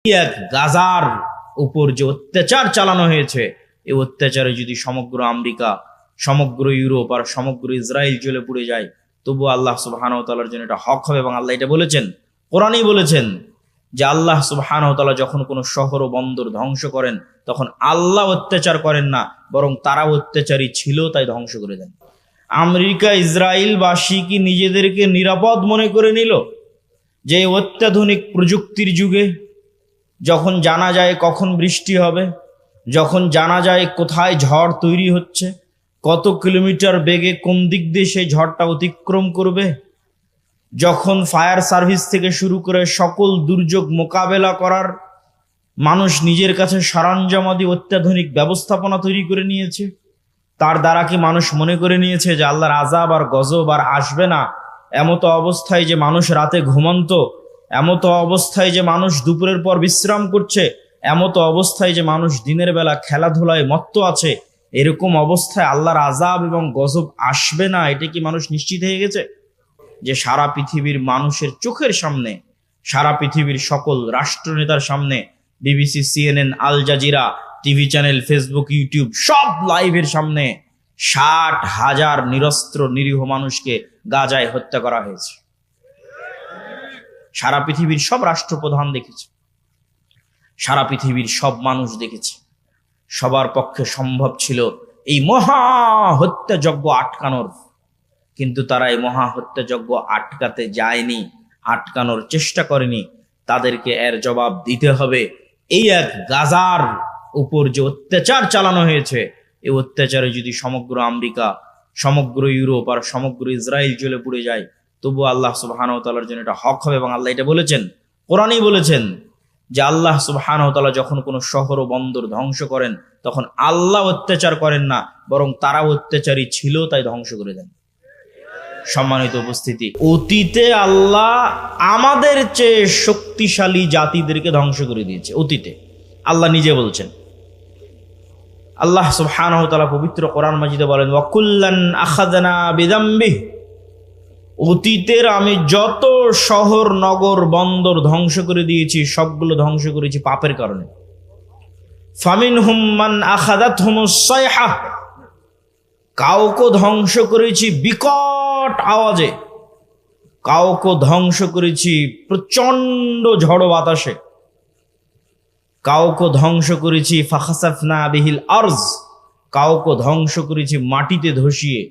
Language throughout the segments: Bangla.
এক গাজার উপর যে অত্যাচার চালানো হয়েছে, এই অত্যাচারে যদি সমগ্র আমেরিকা, সমগ্র ইউরোপ আর সমগ্র ইসরায়েল জ্বলে পুড়ে যায়, তবু আল্লাহ সুবহানাহু ওয়া তাআলার জন্য এটা হক হবে। এবং আল্লাহ এটা বলেছেন, কোরআনেই বলেছেন যে আল্লাহ সুবহানাহু ওয়া তাআলা যখন কোনো শহর ও বন্দর ধ্বংস করেন, তখন আল্লাহ অত্যাচার করেন না, বরং তারা অত্যাচারী ছিল তাই ধ্বংস করে দেন। আমেরিকা ইসরায়েলবাসী কি নিজেদেরকে নিরাপদ মনে করে নিল যে অত্যাধুনিক প্রযুক্তির যুগে যখন জানা যায় কখন বৃষ্টি হবে, যখন জানা যায় কোথায় ঝড় তৈরি হচ্ছে, কত কিলোমিটার বেগে কোন দিক দিয়ে সেই ঝড়টা অতিক্রম করবে, যখন ফায়ার সার্ভিস থেকে শুরু করে সকল দুর্যোগ মোকাবেলা করার মানুষ নিজের কাছে সরঞ্জামাদি অত্যাধুনিক ব্যবস্থাপনা তৈরি করে নিয়েছে, তার দ্বারা কি মানুষ মনে করে নিয়েছে যে আল্লাহর আযাব আর গজব আর আসবে না? এমতো অবস্থায় যে মানুষ রাতে ঘুমন্ত, এমতো অবস্থায় যে মানুষ দুপুরের পর বিশ্রাম করছে, এমতো অবস্থায় যে মানুষ দিনের বেলা খেলাধুলায় মত্ত আছে, এরকম অবস্থায় আল্লাহর আযাব এবং গজব আসবে না, এটা কি মানুষ নিশ্চিত হয়ে গেছে? যে সারা পৃথিবীর মানুষের চোখের সামনে, সারা পৃথিবীর সকল রাষ্ট্রনেতার সামনে, BBC, CNN, Al Jazeera, TV channel, Facebook, YouTube সব লাইভের সামনে 60,000 নিরস্ত্র নিরীহ মানুষকে গাজায় হত্যা করা হয়েছে। সারা পৃথিবীর সব রাষ্ট্রপ্রধান দেখেছে, সারা পৃথিবীর সব মানুষ দেখেছে। সবার পক্ষে সম্ভব ছিল এই মহা হত্যাযজ্ঞ আটকানোর, কিন্তু তারা এই মহা হত্যাযজ্ঞ আটকাতে যায়নি, আটকানোর চেষ্টা করেনি। তাদেরকে এর জবাব দিতে হবে। এই এক গাজার উপর যে অত্যাচার চালানো হয়েছে, এই অত্যাচারে যদি সমগ্র আমেরিকা, সমগ্র ইউরোপ আর সমগ্র ইসরায়েল জ্বলে পুড়ে যায়, তবু আল্লাহ সুবহানাহু ওয়া তাআলার জন্য এটা হক হবে। এবং আল্লাহ এটা বলেছেন, কোরআনেই বলেছেন যে আল্লাহ সুবহানাহু ওয়া তাআলা যখন কোনো শহর ও বন্দর ধ্বংস করেন, তখন আল্লাহ অত্যাচার করেন না, বরং তারা অত্যাচারী ছিল তাই ধ্বংস করে দেন। সম্মানিত উপস্থিতি, অতীতে আল্লাহ আমাদের চেয়ে শক্তিশালী জাতিদেরকে ধ্বংস করে দিয়েছে। অতীতে আল্লাহ নিজে বলছেন, আল্লাহ সুবহানাহু ওয়া তাআলা পবিত্র কোরআন মাজিদে বলেন, ওয়া কুল্লান আখাযনা বিযামবিহি, অতীতের আমি যত শহর, নগর, বন্দর ধ্বংস করে দিয়েছি, সবগুলো ধ্বংস করেছি পাপের কারণে। ফামিনহুম মান আখাযাতহুমুস সায়হা, কাউকে ধ্বংস করেছি বিকট আওয়াজে, কাউকে ধ্বংস করেছি প্রচন্ড ঝড় বাতাসে, কাউকে ধ্বংস করেছি ফাখাসাফনা বিহিল আরজ, কাউকে ধ্বংস করেছি মাটিতে ধসিয়ে,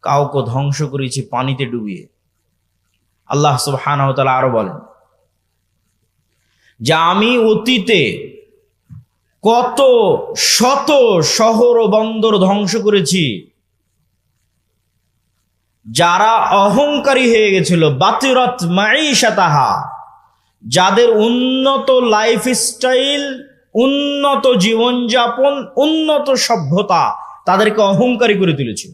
কাউকে ধ্বংস করেছি পানিতে ডুবিয়ে। আল্লাহ সুবহানাহু ওয়া তাআলা আরো বলেন যে আমি অতীতে কত শত শহর ও বন্দর ধ্বংস করেছি, যারা অহংকারী হয়ে গেছিল, বাতিরাত মাঈশাতাহা, যাদের উন্নত লাইফস্টাইল, উন্নত জীবনযাপন, উন্নত সভ্যতা তাদেরকে অহংকারী করে তুলেছিল।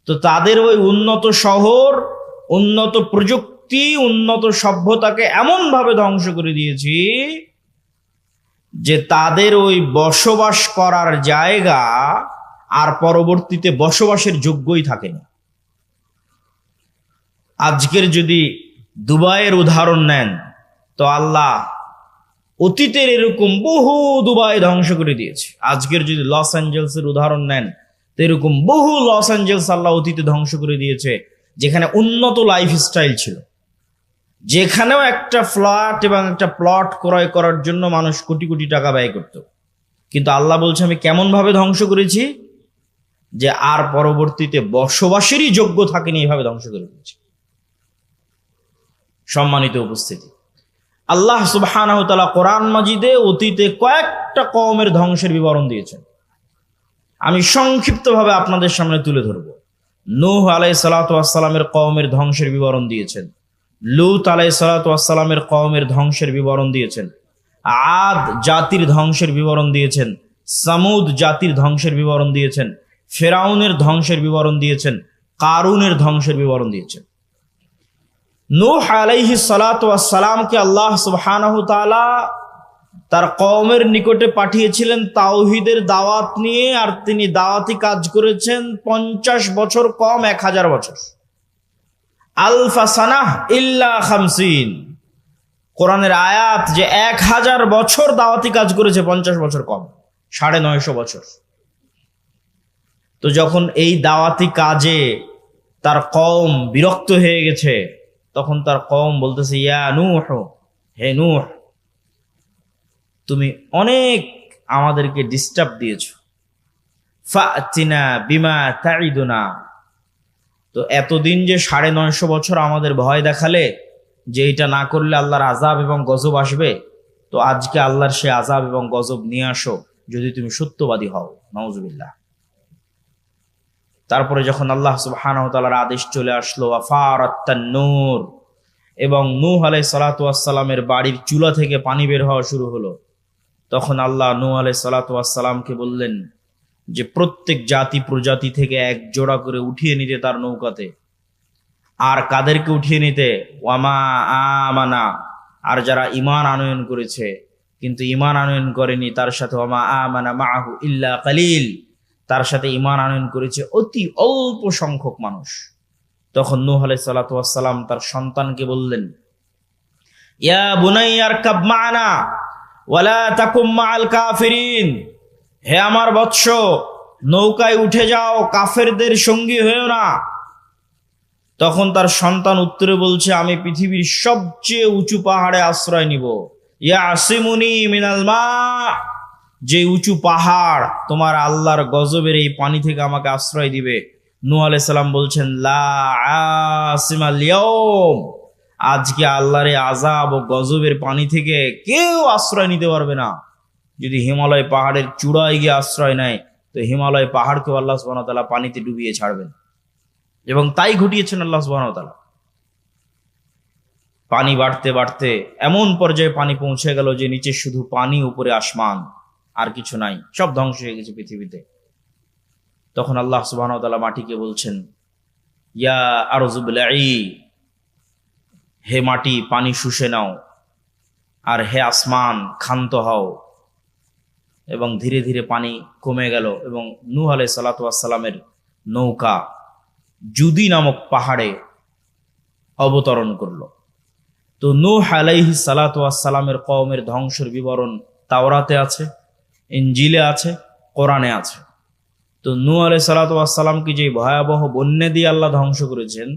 তো তাদের ওই উন্নত শহর, উন্নত প্রযুক্তি, উন্নত সভ্যতাকে এমন ভাবে ধ্বংস করে দিয়েছি যে তাদের ওই বসবাস করার জায়গা আর পরবর্তীতে বসবাসের যোগ্যই থাকেনি। আজকের যদি দুবাইয়ের উদাহরণ নেন, তো আল্লাহ অতীতের এরকম বহু দুবাই ধ্বংস করে দিয়েছে। আজকের যদি লস অ্যাঞ্জেলসের উদাহরণ নেন, তো এরকম বহু লস অ্যাঞ্জেলস আল্লাহ অতীতে ধ্বংস করে দিয়েছে, যেখানে উন্নত লাইফস্টাইল ছিল, যেখানেও একটা ফ্ল্যাট এবং একটা প্লট ক্রয় করার জন্য মানুষ কোটি কোটি টাকা ব্যয় করত। কিন্তু আল্লাহ বলছে আমি কেমন ভাবে ধ্বংস করেছি, যে আর পরবর্তীতে বসবাসেরই যোগ্য থাকেনি, এইভাবে ধ্বংস করে দিয়েছে। সম্মানিত উপস্থিতি, আল্লাহ সুবহানাহু ওয়া তাআলা কোরআন মাজিদে অতীতে কয়েকটা কওমের ধ্বংসের বিবরণ দিয়েছেন। আমি সংক্ষিপ্তভাবে আপনাদের সামনে তুলে ধরব। নূহ আলাইহিস সালাতু ওয়াস সালামের কওমের ধ্বংসের বিবরণ দিয়েছেন, লূত আলাইহিস সালাতু ওয়াস সালামের কওমের ধ্বংসের বিবরণ দিয়েছেন, আদ জাতির ধ্বংসের বিবরণ দিয়েছেন, সামুদ জাতির ধ্বংসের বিবরণ দিয়েছেন, ফেরাউনের ধ্বংসের বিবরণ দিয়েছেন, কারুনের ধ্বংসের বিবরণ দিয়েছেন। নূহ আলাইহিস সালাতু ওয়াস সালামকে আল্লাহ সুবহানাহু ওয়া তাআলা তার কওমের নিকটে পাঠিয়েছিলেন তাওহীদের দাওয়াত নিয়ে, আর তিনি দাওয়াতি কাজ করেছেন 50 বছর কম 1000 বছর, আলফা সানাহ ইল্লা 50, কোরআনের আয়াত যে 1000 বছর দাওয়াতি কাজ করেছে, 50 বছর কম, 950 বছর। তো যখন এই দাওয়াতি কাজে তার কওম বিরক্ত হয়ে গেছে, তখন তার কওম বলতেছে, ইয়া নূহ, হে নূহ, তুমি অনেক আমাদেরকে ডিস্টার্ব দিয়েছো, ফাতিনা বিমা তাইদুনা। তো এতদিন যে 950 বছর আমাদের ভয় দেখালে যে এটা না করলে আল্লাহর আযাব এবং গজব আসবে, তো আজকে আল্লাহর সে আযাব এবং গজব নিয়ে আসো যদি তুমি সত্যবাদী হও। নাউজুবিল্লাহ। তারপরে যখন আল্লাহ সুবহানাহু ওয়া তাআলার আদেশ চলে আসলো, আফারাত্তান নূর, এবং নূহ আলাইহিস সালাতু ওয়াস সালামের বাড়ির চুলা থেকে পানি বের হওয়া শুরু হলো, তখন আল্লাহ নূহ আলাইহিস সালাতু ওয়াস সালামকে বললেন যে প্রত্যেক জাতি প্রজাতি থেকে এক জোড়া করে উঠিয়ে নিতে তার নৌকাতে। আর কাদেরকে উঠিয়ে নিতে? ওয়ামা আমানা, আর যারা ঈমান আনয়ন করেছে কিন্তু ঈমান আনয়ন করেনি তার সাথে, ওয়ামা আমানা মাআহু ইল্লা কালিল, তার সাথে ঈমান আনয়ন করেছে অতি অল্প সংখ্যক মানুষ। তখন নূহ আলাইহিস সালাতু ওয়াস সালাম তার সন্তানকে বললেন, ইয়া বুনাইয়া আরকাব মা'না ওয়ালা তাকুম মা'আল কাফিরিন, হে আমার বৎস, নৌকায় উঠে যাও, কাফেরদের সঙ্গী হয়েও না। তখন তার সন্তান উত্তরে বলছে, আমি পৃথিবীর সবচেয়ে উঁচু পাহাড়ে আশ্রয় নিব। ইয়াসিমুনি মিনাল মা, যে উঁচু পাহাড় তোমার আল্লাহর গজবের এই পানি থেকে আমাকে আশ্রয় দিবে। নূহ আলাইহিস সালাম বলছেন, লা আসিমাল ইয়াউম, আজকে আল্লাহর আযাব ও গজবের পানি থেকে কেউ আশ্রয় নিতে পারবে না। যদি হিমালয় পাহাড়ের চূড়ায় গিয়ে আশ্রয় নেয়, তো হিমালয় পাহাড়কেও আল্লাহ সুবহানাহু ওয়া তাআলা পানিতে ডুবিয়ে ছাড়বেন, এবং তাই ঘটিয়েছেন আল্লাহ সুবহানাহু ওয়া তাআলা। পানি বাড়তে বাড়তে এমন পর্যায়ে পানি পৌঁছে গেল যে নিচে শুধু পানি, উপরে আসমান, আর কিছু নাই, সব ধ্বংস হয়ে গেছে পৃথিবীতে। তখন আল্লাহ সুবহানাহু ওয়া তাআলা মাটিকে বলছেন, ইয়া আরযু বলঈ, হে মাটি পানি শুষে নাও, আর হে আসমান ক্ষান্ত হও। এবং ধীরে ধীরে পানি কমে গেল, এবং নূহ আলাইহিস সালাতু ওয়াস সালামের নৌকা জুদি নামক পাহাড়ে অবতরণ করল। তো নূহ আলাইহিস সালাতু ওয়াস সালামের কওমের ধ্বংসের বিবরণ তাওরাতে আছে, ইনজিলে আছে, কোরআনে আছে। তো নূহ আলাইহিস সালাতু ওয়াস সালামকে যে ভয়াবহ বন্যা দিয়ে আল্লাহ ধ্বংস করেছেন,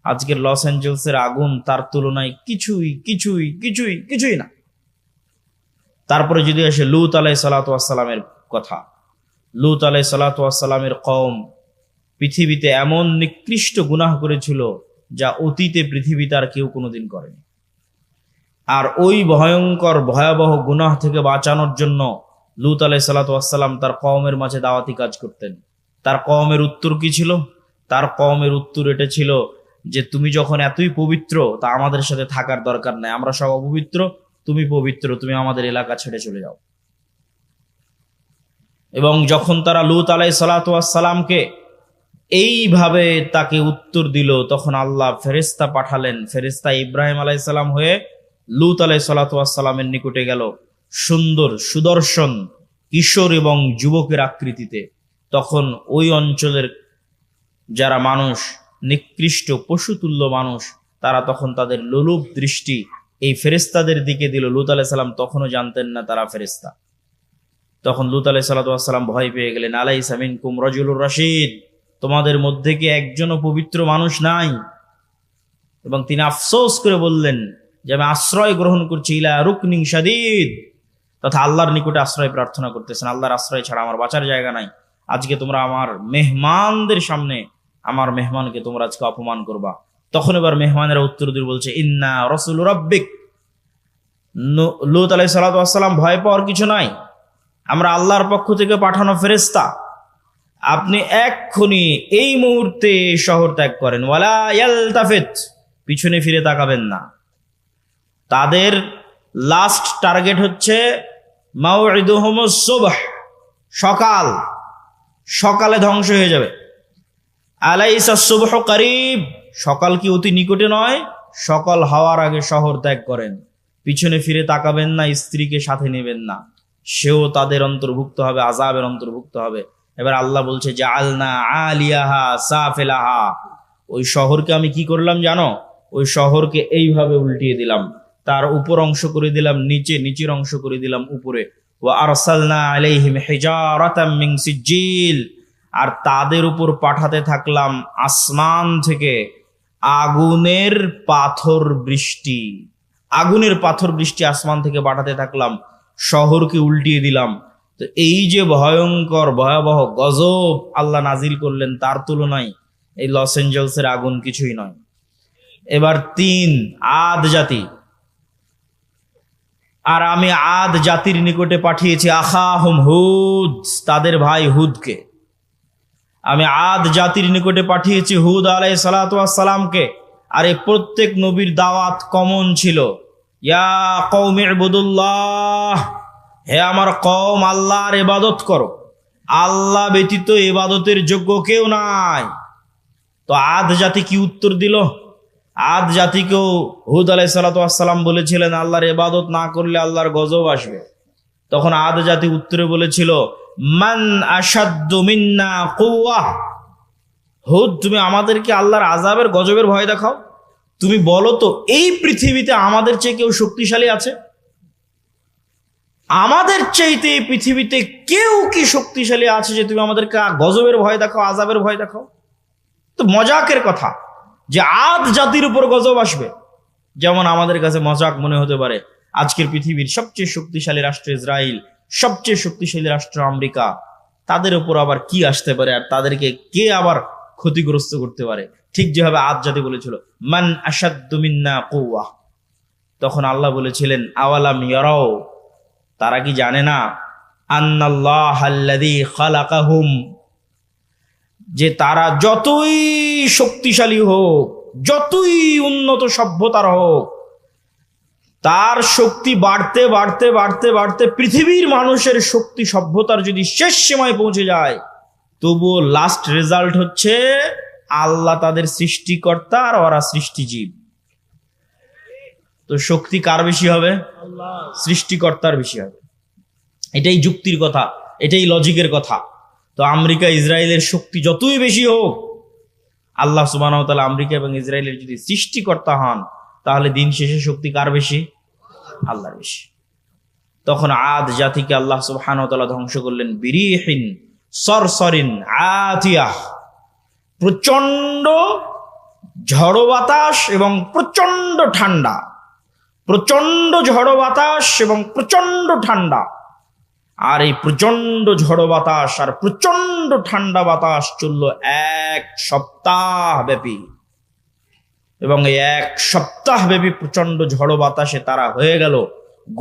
আজকের লস অ্যাঞ্জেলসের আগুন তার তুলনায় কিছুই কিছুই কিছুই কিছুই না। তারপরে যদি আসে লূত আলাইহিস সালাতু ওয়াস সালামের কথা, লূত আলাইহিস সালাতু ওয়াস সালামের কওম পৃথিবীতে এমন নিকৃষ্ট গুনাহ করেছিল যা অতীতে পৃথিবীতে আর কেউ কোনোদিন করেনি। আর ওই ভয়ঙ্কর ভয়াবহ গুনাহ থেকে বাঁচানোর জন্য লূত আলাইহিস সালাতু ওয়াস সালাম তার কওমের মাঝে দাওয়াতি কাজ করতেন। তার কওমের উত্তর কি ছিল? তার কওমের উত্তর এটা ছিল যে, তুমি যখন এতই পবিত্র, তা আমাদের সাথে থাকার দরকার নাই, আমরা সব অপবিত্র, তুমি পবিত্র, তুমি আমাদের এলাকা ছেড়ে চলে যাও। এবং যখন তারা লূত আলাইহিস সালাতু ওয়াস সালামকে এইভাবে তাকে উত্তর দিল, তখন আল্লাহ ফেরেশতা পাঠালেন। ফেরেশতা ইব্রাহিম আলাইহিস সালাম হয়ে লূত আলাইহিস সালাতু ওয়াস সালামের নিকটে গেল, সুন্দর সুদর্শন কিশোর এবং যুবকের আকৃতিতে। তখন ওই অঞ্চলের যারা মানুষ, নিকৃষ্ট পশুতুল্য মানুষ, তারা তখন তাদের লোলুপ দৃষ্টি এই ফেরেশতাদের দিকে দিল। লূত আলাইহিস সালাম তখনও জানতেন না তারা ফেরেশতা। তখন লূত আলাইহিস সালাতু ওয়াস সালাম ভয় পেয়ে গেলেন। আলাইসা মিনকুম রাজুলুর রাশীদ, তোমাদের মধ্যে কি একজনও পবিত্র মানুষ নাই? এবং তিনি আফসোস করে বললেন যে, আমি আশ্রয় গ্রহণ করছি ইলা রুকনিন শাদীদ, তথা আল্লাহর নিকটে আশ্রয় প্রার্থনা করতেছেন। আল্লাহর আশ্রয় ছাড়া আমার বাঁচার জায়গা নাই। আজকে তোমরা আমার মেহমানদের সামনে আমার মেহমানকে তোমরা আজকে অপমান করবা। তখন এবার মেহমানেরা উত্তর দিয়ে বলছে, ইন্না রাসূলু রাব্বিক। লূত আলাইহিস সালাতু ওয়াস সালাম, ভয় পাওয়ার কিছু নাই, আমরা আল্লাহর পক্ষ থেকে পাঠানো ফেরেশতা। আপনি এক্ষুনি এই মুহূর্তে শহর ত্যাগ করেন। ওয়ালা ইয়ালতাফিত, পিছনে ফিরে তাকাবেন না। তাদের লাস্ট টার্গেট হচ্ছে মাউইদুহুমুস সুবহ, সকাল, সকালে ধ্বংস হয়ে যাবে। আলাইসা সুবহু করিব, সকাল কি অতি নিকটে নয়? সকাল হওয়ার আগে শহর ত্যাগ করেন, পিছনে ফিরে তাকাবেন না, স্ত্রীকে সাথে নেবেন না, সেও তাদের অন্তর্ভুক্ত হবে, আযাবের অন্তর্ভুক্ত হবে। এবার আল্লাহ বলছে, জাআলনা আলিয়াহা সাফিলাহা, ওই শহরকে আমি কি করলাম জানো? ওই শহরকে এইভাবে উল্টিয়ে দিলাম। তার উপর অংশ করে দিলাম নিচে, নিচের অংশ করে দিলাম উপরে। ওয়া আরসালনা আলাইহিম হিজারাতাম মিন সিজিল, আর তাদের উপর পাঠাতে থাকলাম আসমান থেকে আগুনের পাথর বৃষ্টি। আগুনের পাথর বৃষ্টি আসমান থেকে পাঠাতে থাকলাম, শহরকে উল্টিয়ে দিলাম। তো এই যে ভয়ঙ্কর ভয়াবহ গজব আল্লাহ নাজিল করলেন, তার তুলনায় এই লস এঞ্জেলসের আগুন কিছুই নয়। এবার 3, আদ জাতি। আর আমি আদ জাতির নিকটে পাঠিয়েছি আখাহুম হুদ, তাদের ভাই হুদকে। আমি আদ জাতির নিকটে পাঠিয়েছি হুদ আলাইহিস সালাতু ওয়াস সালামকে। আর এই প্রত্যেক নবীর দাওয়াত কমন ছিল, ইয়া কওমি ইবুদুল্লাহ, হে আমার কওম, আল্লাহর ইবাদত করো, আল্লাহ ব্যতীত ইবাদতের যোগ্য কেউ নাই। তো আদ জাতি কি উত্তর দিল? আদ জাতিকেও হুদ আলাইহিস সালাতু ওয়াস সালাম বলেছিলেন আল্লাহর ইবাদত না করলে আল্লাহর গজব আসবে। তখন আদ জাতি উত্তরে বলেছিল, মান আশাদ্দু মিন্না কুওয়া, হুদ তুমি আমাদেরকে আল্লাহর আযাবের গজবের ভয় দেখাও। তুমি বলো তো এই পৃথিবীতে আমাদের চেয়ে কেউ শক্তিশালী আছে? আমাদের চাইতে এই পৃথিবীতে কেউ কি শক্তিশালী আছে যে তুমি আমাদেরকে গজবের ভয় দেখাও, আযাবের ভয় দেখাও? তো মজাকের কথা যে আদ জাতির উপর গজব আসবে। যেমন আমাদের কাছে মজাক মনে হতে পারে আজকের পৃথিবীর সবচেয়ে শক্তিশালী রাষ্ট্র ইসরায়েল, সবচেয়ে শক্তিশালী রাষ্ট্র আমেরিকা, তাদের উপর আবার কি আসতে পারে আর তাদেরকে কে আবার ক্ষতিগ্রস্ত করতে পারে? ঠিক যেভাবে আদ জাতি বলেছিল মান আশাদ্দু মিন্না কুওয়া। তখন আল্লাহ বলেছিলেন আওয়ালাম ইয়ারাও, তারা কি জানে না আন্নাল্লাহাল্লাযী খালাকাহুম, যে তারা যতই শক্তিশালী হোক, যতই উন্নত সভ্যতার হোক, তার শক্তি বাড়তে বাড়তে বাড়তে বাড়তে পৃথিবীর মানুষের শক্তি সভ্যতার যদি শেষ সীমায় পৌঁছে যায়, তবুও লাস্ট রেজাল্ট হচ্ছে আল্লাহ তাদের সৃষ্টিকর্তা আর ওরা সৃষ্টিজীব। তো শক্তি কার বেশি হবে? সৃষ্টিকর্তার বেশি হবে। এটাই যুক্তির কথা, এটাই লজিকের কথা। তো আমেরিকা ইসরায়েলের শক্তি যতই বেশি হোক, আল্লাহ সুবহানাহু ওয়া তাআলা আমেরিকা এবং ইসরায়েলের যদি সৃষ্টিকর্তা হন, তাহলে দিন শেষে শক্তি কার বেশি? আল্লাহর বেশি। তখন আদ জাতিকে আল্লাহ সুবহানাহু ওয়া তাআলা ধ্বংস করলেন বিরিহিন সরসরিন আতিয়াহ, প্রচন্ড ঝড়ো বাতাস এবং প্রচন্ড ঠান্ডা, প্রচন্ড ঝড়ো বাতাস এবং প্রচন্ড ঠান্ডা। আর এই প্রচন্ড ঝড়ো বাতাস আর প্রচন্ড ঠান্ডা বাতাস চলল 1 সপ্তাহ ব্যাপী। এবং এই 1 সপ্তাহ ব্যাপী প্রচন্ড ঝড়ো বাতাসে তারা হয়ে গেল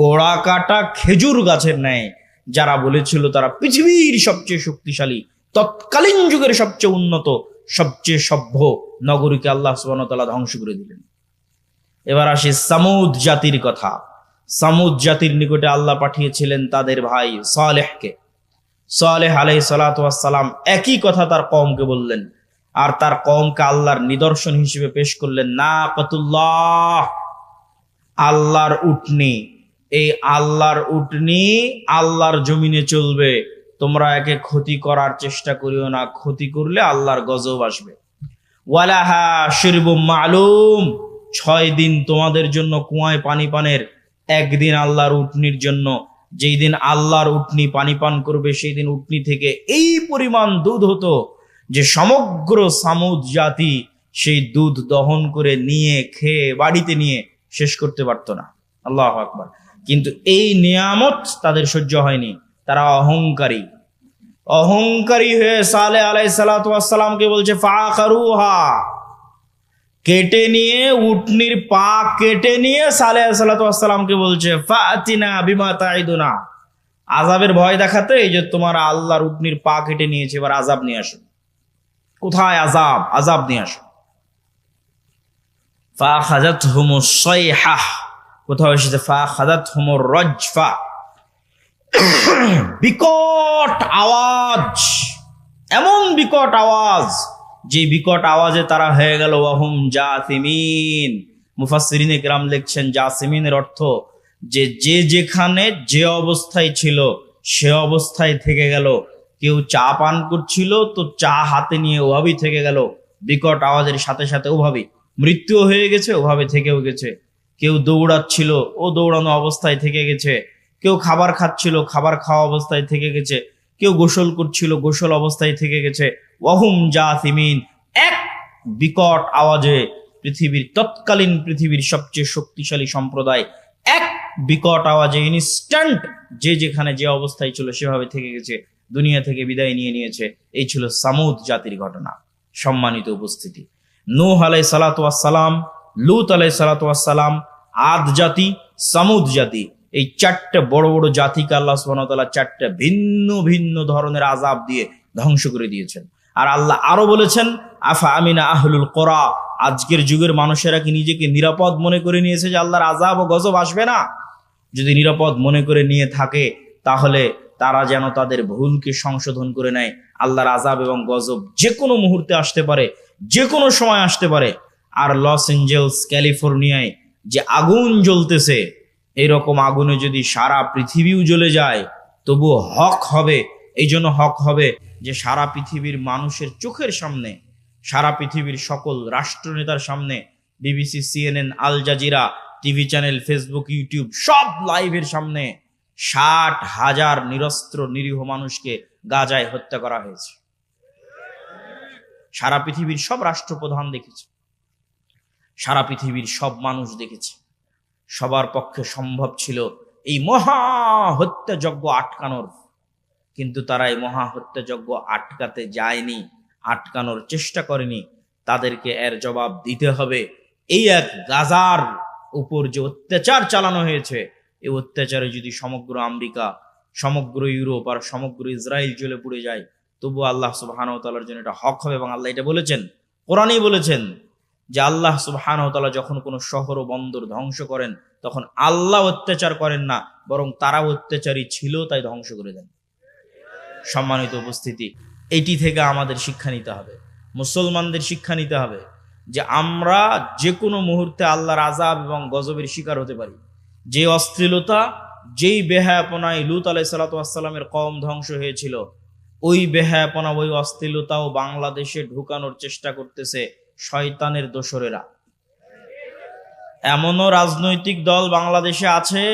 গোড়া কাটা খেজুর গাছের ন্যায়। যারা বলেছিল তারা পৃথিবীর সবচেয়ে শক্তিশালী, তৎকালীন যুগের সবচেয়ে উন্নত, সবচেয়ে সভ্য নগরীকে আল্লাহ সুবহানাহু ওয়া তাআলা ধ্বংস করে দিলেন। এবার আসি সামুদ জাতির কথা। সামুদ জাতির নিকটে আল্লাহ পাঠিয়েছিলেন তাদের ভাই সালেহকে। সালেহ আলাইহিস সালাতু ওয়াস সালাম একই কথা তার কওমকে বললেন, আর তার কওমকে আল্লাহর নিদর্শন হিসেবে পেশ করলেন নাকাতুল্লাহ, আল্লাহর উটনি। এই আল্লাহর উটনি আল্লাহর জমিনে চলবে, তোমরা একে ক্ষতি করার চেষ্টা করিও না, ক্ষতি করলে আল্লাহর গজব আসবে। ওয়ালাহা শিরবুম মালুম, 6 দিন তোমাদের জন্য কুয়ায় পানি পানের, একদিন আল্লাহর উটনির জন্য। যেই দিন আল্লাহর উটনি পানি পান করবে, সেই দিন উটনি থেকে এই পরিমাণ দুধ হতো যে সমগ্র সামুদ জাতি সেই দুধ দহন করে নিয়ে খেয়ে বাড়িতে নিয়ে শেষ করতে পারত না। আল্লাহু আকবার। কিন্তু এই নিয়ামত তাদের সহ্য হয়নি, তারা অহংকারী। অহংকারী হয়ে সালেহ আলাইহিস সালাতু ওয়াস সালামকে বলছে ফাআকারুহা, কেটে নিয়ে, উটনির পা কেটে নিয়ে সালেহ আলাইহিস সালাতু ওয়াস সালামকে বলছে ফাতিনা বিমা তাইদুনা, আযাবের ভয় দেখাতে এই যে তোমার আল্লাহর উটনির পা কেটে নিয়েছে, এবার আযাব নিয়ে আসো। কোথায় আযাব? আযাব নিয়ে আসো। ফাখাযাতহুমুস সাইহা, কোথাও এসেছে ফাখাযাতহুমুর রাজফা, বিকট আওয়াজ, এমন বিকট আওয়াজ যে বিকট আওয়াজে তারা হয়ে গেল ওয়াহুম জাসিমিন। মুফাসসিরিনে কেরাম লিখছেন জাসিমিনের অর্থ যে যে যেখানে যে অবস্থায় ছিল সে অবস্থায় থেকে গেল। কেউ চা পান করছিল তো চা হাতে নিয়ে ওভাবেই থেকে গেল, বিকট আওয়াজের সাথে সাথে ওভাবে মৃত্যু হয়ে গেছে, ওভাবে থেকেও গেছে। কেউ দৌড়াচ্ছিল, ও দৌড়ানো অবস্থায় থেকে গেছে। কেউ খাবার খাচ্ছিল, খাবার খাওয়া অবস্থায় থেকে গেছে। কেউ গোসল করছিল, গোসল অবস্থায় থেকে গেছে। ওয়াহুম জাসিমিন, এক বিকট আওয়াজে পৃথিবীর সবচেয়ে শক্তিশালী সম্প্রদায় এক বিকট আওয়াজে ইনস্ট্যান্ট যে যেখানে যে অবস্থায় ছিল সেভাবে থেকে গেছে, দুনিয়া থেকে বিদায় নিয়ে নিয়েছে। এই ছিল সামুদ জাতির ঘটনা। সম্মানিত উপস্থিতি, নূহ আলাইহিস সালাতু ওয়াস সালাম, লূত আলাইহিস সালাতু ওয়াস সালাম, আদ জাতি, সামুদ জাতি, এই চারটে বড় বড় জাতিকে আল্লাহ সুবহানাহু ওয়া তাআলা চারটে ভিন্ন ভিন্ন ধরনের আযাব দিয়ে ধ্বংস করে দিয়েছেন। আর আল্লাহ আরো বলেছেন, আফা আমিনা আহলুল কোরা, আজকের যুগের মানুষেরা কি নিজেকে নিরাপদ মনে করে নিয়েছে যে আল্লাহর আযাব ও গজব আসবে না? যদি নিরাপদ মনে করে নিয়ে থাকে তাহলে তারা যেন তাদের ভুলকে সংশোধন করে নেয়। আল্লাহর আযাব এবং গজব যে কোনো মুহূর্তে আসতে পারে, যে কোনো সময় আসতে পারে। আর লস এঞ্জেলস, ক্যালিফোর্নিয়ায় যে আগুন জ্বলতেছে, এরকম আগুনে যদি সারা পৃথিবীও জ্বলে যায় তবুও হক হবে। এই জন্য হক হবে যে সারা পৃথিবীর মানুষের চোখের সামনে, সারা পৃথিবীর সকল রাষ্ট্রনেতার সামনে, BBC, CNN, Al Jazeera, TV channel, Facebook, YouTube সব লাইভের সামনে 60,000 নিরস্ত্র নিরীহ মানুষকে গাজায় হত্যা করা হয়েছে। সারা পৃথিবীর সব রাষ্ট্রপ্রধান দেখেছে, সারা পৃথিবীর সব মানুষ দেখেছে। সবার পক্ষে সম্ভব ছিল এই মহা হত্যাযজ্ঞ আটকানোর, কিন্তু তারা এই মহা হত্যাযজ্ঞ আটকাতে যায়নি, আটকানোর চেষ্টা করেনি। তাদেরকে এর জবাব দিতে হবে। এই এক গাজার উপর যে অত্যাচার চালানো হয়েছে, এই অত্যাচারে যদি সমগ্র আমেরিকা, সমগ্র ইউরোপ আর সমগ্র ইসরায়েল জ্বলে পুড়ে যায়, তবু আল্লাহ সুবহানাহু ওয়া তাআলার জন্য এটা হক হবে। এবং আল্লাহ এটা বলেছেন, কোরআনেই বলেছেন যে আল্লাহ সুবহানাহু ওয়া তাআলা যখন কোনো শহর ও বন্দর ধ্বংস করেন তখন আল্লাহ অত্যাচার করেন না, বরং তারা অত্যাচারী ছিল তাই ধ্বংস করে দেন। সম্মানিত উপস্থিতি, এটি থেকে আমাদের শিক্ষা নিতে হবে, মুসলমানদের শিক্ষা নিতে হবে যে আমরা যে কোনো মুহূর্তে আল্লাহর আযাব এবং গজবের শিকার হতে পারি। যে অশ্লীলতা, যেই বেহায়াপনায় লূত আলাইহিস সালাতু ওয়াস সালামের কওম ধ্বংস হয়েছিল, ওই বেহায়াপনা, ওই অশ্লীলতাও বাংলাদেশে ঢুকানোর চেষ্টা করতেছে শয়তানের দোসরেরা। এমনও রাজনৈতিক দল বাংলাদেশে আছে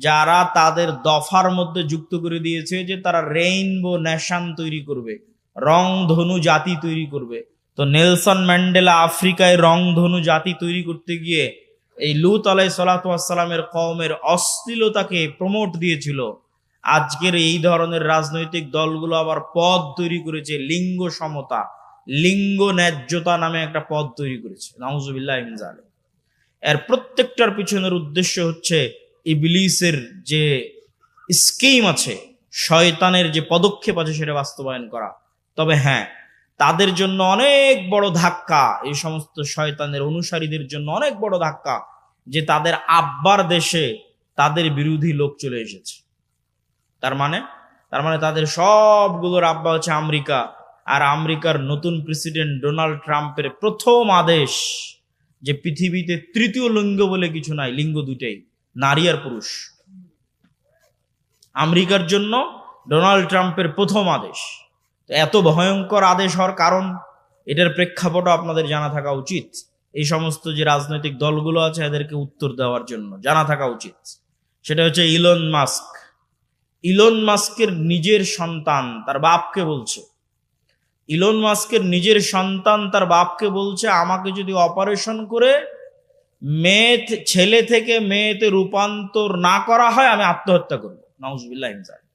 যারা তাদের দফার মধ্যে যুক্ত করে দিয়েছে যে তারা রেইনবো নেশন তৈরি করবে, রংধনু জাতি তৈরি করবে। তো নেলসন ম্যান্ডেলা আফ্রিকায় রংধনু জাতি তৈরি করতে গিয়ে এই লূত আলাইহিস সালাতু ওয়াস সালামের কওমের অশ্লীলতাকে প্রমোট দিয়েছিল। আজকের এই ধরনের রাজনৈতিক দলগুলো আবার পদ তৈরি করেছে, লিঙ্গ সমতা, লিঙ্গ ন্যায্যতা নামে একটা পদ তৈরি করেছে। নাউজুবিল্লাহি মিন যালিক। এর প্রত্যেকটার পিছনের উদ্দেশ্য হচ্ছে ইবলিসের যে স্কিম আছে, শয়তানের যে পদক্ষেপ আছে সেটা বাস্তবায়ন করা। তবে হ্যাঁ, তাদের জন্য অনেক বড় ধাক্কা, এই সমস্ত শয়তানের অনুসারীদের জন্য অনেক বড় ধাক্কা যে তাদের আব্বার দেশে তাদের বিরোধী লোক চলে এসেছে। তার মানে তাদের সবগুলোর আব্বা হচ্ছে আমেরিকা। আর আমেরিকার নতুন প্রেসিডেন্ট ডোনাল্ড ট্রাম্পের প্রথম আদেশ যে পৃথিবীতে তৃতীয় লিঙ্গ বলে কিছু নাই, লিঙ্গ দুইটাই, নারী আর পুরুষ। আমেরিকার জন্য ডোনাল্ড ট্রাম্পের প্রথম আদেশ। এত ভয়ঙ্কর আদেশ হওয়ার কারণ, এটার প্রেক্ষাপটও আপনাদের জানা থাকা উচিত। এই সমস্ত যে রাজনৈতিক দলগুলো আছে এদেরকে উত্তর দেওয়ার জন্য জানা থাকা উচিত। সেটা হচ্ছে ইলন মাস্ক। ইলন মাস্কের নিজের সন্তান তার বাপকে বলছে, ইলন মাস্কের নিজের সন্তান তার বাপকে বলছে, আমাকে যদি অপারেশন করে ছেলে থেকে মেয়েতে রূপান্তর না করা হয় আমি আত্মহত্যা করব। নাউজুবিল্লাহি মিন যালিক।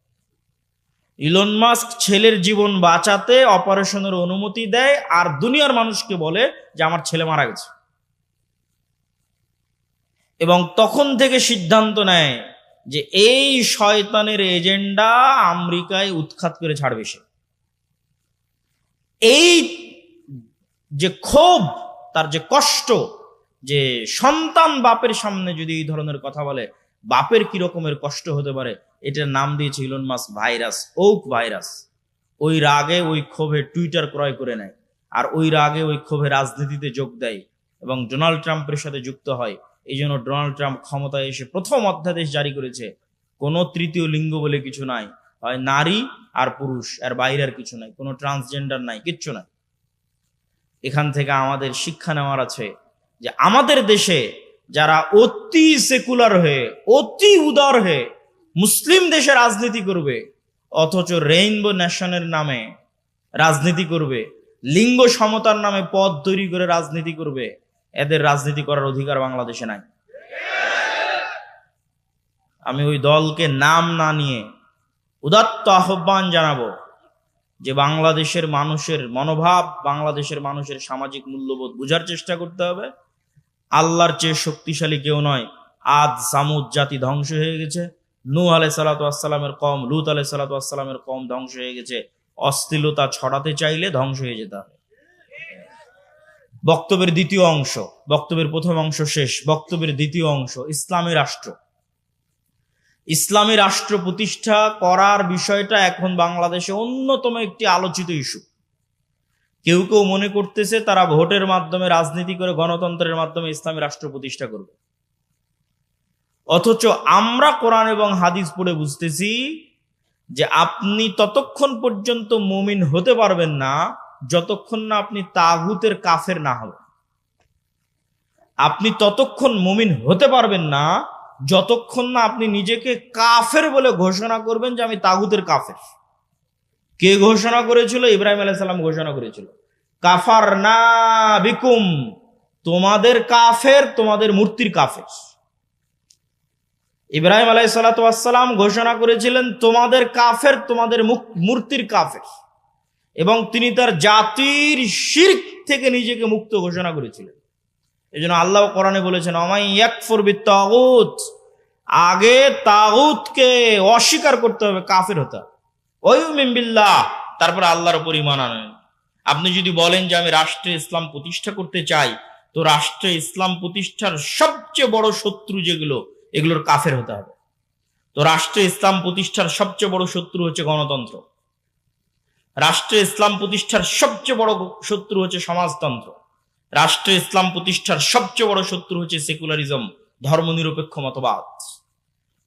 ইলন মাস্ক ছেলের জীবন বাঁচাতে অপারেশনের অনুমতি দেয় আর দুনিয়ার মানুষকে বলে যে আমার ছেলে মারা গেছে, এবং তখন থেকে সিদ্ধান্ত নেয় যে এই শয়তানের এজেন্ডা আমেরিকায় উৎখাত করে ছাড়বে সে। এই যে ক্ষোভ, তার যে কষ্ট, যে সন্তান বাপের সামনে যদি এই ধরনের কথা বলে বাপের কি রকমের কষ্ট হতে পারে, এটার নাম দিয়েছে Elon Musk virus, woke virus. ওই রাগে, ওই ক্ষোভে টুইটার ক্রয় করে নেয়, আর ওই রাগে, ওই ক্ষোভে রাজনীতিতে যোগ দেয় এবং ডোনাল্ড ট্রাম্পের সাথে যুক্ত হয়। এই জন্য ডোনাল্ড ট্রাম্প ক্ষমতায় এসে প্রথম অধ্যাদেশ জারি করেছে, কোনো তৃতীয় লিঙ্গ বলে কিছু নাই, হয় নারী আর পুরুষ, এর বাইরে আর কিছু নাই, কোনো ট্রান্সজেন্ডার নাই, কিচ্ছু নাই। এখান থেকে আমাদের শিক্ষা নেওয়ার আছে যে আমাদের দেশে যারা অতি সেকুলার হয়ে, অতি উদার হয়ে মুসলিম দেশে রাজনীতি করবে, অথচ রেইনবো নেশনের নামে রাজনীতি করবে, লিঙ্গ সমতার নামে পদ তৈরি করে রাজনীতি করবে, এদের রাজনীতি করার অধিকার বাংলাদেশে নাই। আমি ওই দলকে নাম না নিয়ে উদাত্ত আহ্বান জানাবো যে বাংলাদেশের মানুষের মনোভাব, বাংলাদেশের মানুষের সামাজিক মূল্যবোধ বুঝার চেষ্টা করতে হবে। আল্লাহর চেয়ে শক্তিশালী কেউ নয়। আদ সামুদ জাতি ধ্বংস হয়ে গেছে, নূহ আলাইহিস সালাতু ওয়াস সালামের কওম, লূত আলাইহিস সালাতু ওয়াস সালামের কওম ধ্বংস হয়ে গেছে। অশ্লীলতা ছড়াতে চাইলে ধ্বংস হয়ে যেতে হবে। বক্তব্যের দ্বিতীয় অংশ, বক্তব্যের প্রথম অংশ শেষ, বক্তব্যের দ্বিতীয় অংশ, ইসলামী রাষ্ট্র। ইসলামী রাষ্ট্র প্রতিষ্ঠা করার বিষয়টা এখন বাংলাদেশে অন্যতম একটি আলোচিত ইস্যু। কেউ কেউ মনে করতেছে তারা ভোটের মাধ্যমে, রাজনীতি করে, গণতন্ত্রের মাধ্যমে ইসলামী রাষ্ট্র প্রতিষ্ঠা করবে। অথচ আমরা কোরআন এবং হাদিস পড়ে বুঝতেছি যে আপনি ততক্ষণ পর্যন্ত মুমিন হতে পারবেন না যতক্ষণ না আপনি তাগুতের কাফের না হবেন। আপনি ততক্ষণ মুমিন হতে পারবেন না যতক্ষণ না আপনি নিজেকে কাফের বলে ঘোষণা করবেন যে আমি তাগুতের কাফের। কে ঘোষণা করেছিল? ইব্রাহিম আলাইহিস সালাম ঘোষণা করেছিল, কাফারনা বিকুম, তোমাদের কাফের, তোমাদের মূর্তির কাফের। ইব্রাহিম আলাইহিস সালাতু ওয়াস সালাম ঘোষণা করেছিলেন তোমাদের কাফের, তোমাদের মূর্তির কাফের, এবং তিনি তার জাতির শিরক থেকে নিজেকে মুক্ত ঘোষণা করেছিলেন। এই জন্য আল্লাহ কোরআনে বলেছেন অমাই ইয়াকফুর বিত্তাগুত, আগে তাগুতকে অস্বীকার করতে হবে, কাফের হতে হবে, ওয়ুমিন বিল্লাহ, তারপরে আল্লাহর উপর ঈমান আনেন। আপনি যদি বলেন যে আমি রাষ্ট্রে ইসলাম প্রতিষ্ঠা করতে চাই, তো রাষ্ট্রে ইসলাম প্রতিষ্ঠার সবচেয়ে বড় শত্রু যেগুলো, এগুলোর কাফের হতে হবে। তো রাষ্ট্রে ইসলাম প্রতিষ্ঠার সবচেয়ে বড় শত্রু হচ্ছে গণতন্ত্র, রাষ্ট্রে ইসলাম প্রতিষ্ঠার সবচেয়ে বড় শত্রু হচ্ছে সমাজতন্ত্র, রাষ্ট্রে ইসলাম প্রতিষ্ঠার সবচেয়ে বড় শত্রু হচ্ছে সেকুলারিজম, ধর্মনিরপেক্ষ মতবাদ।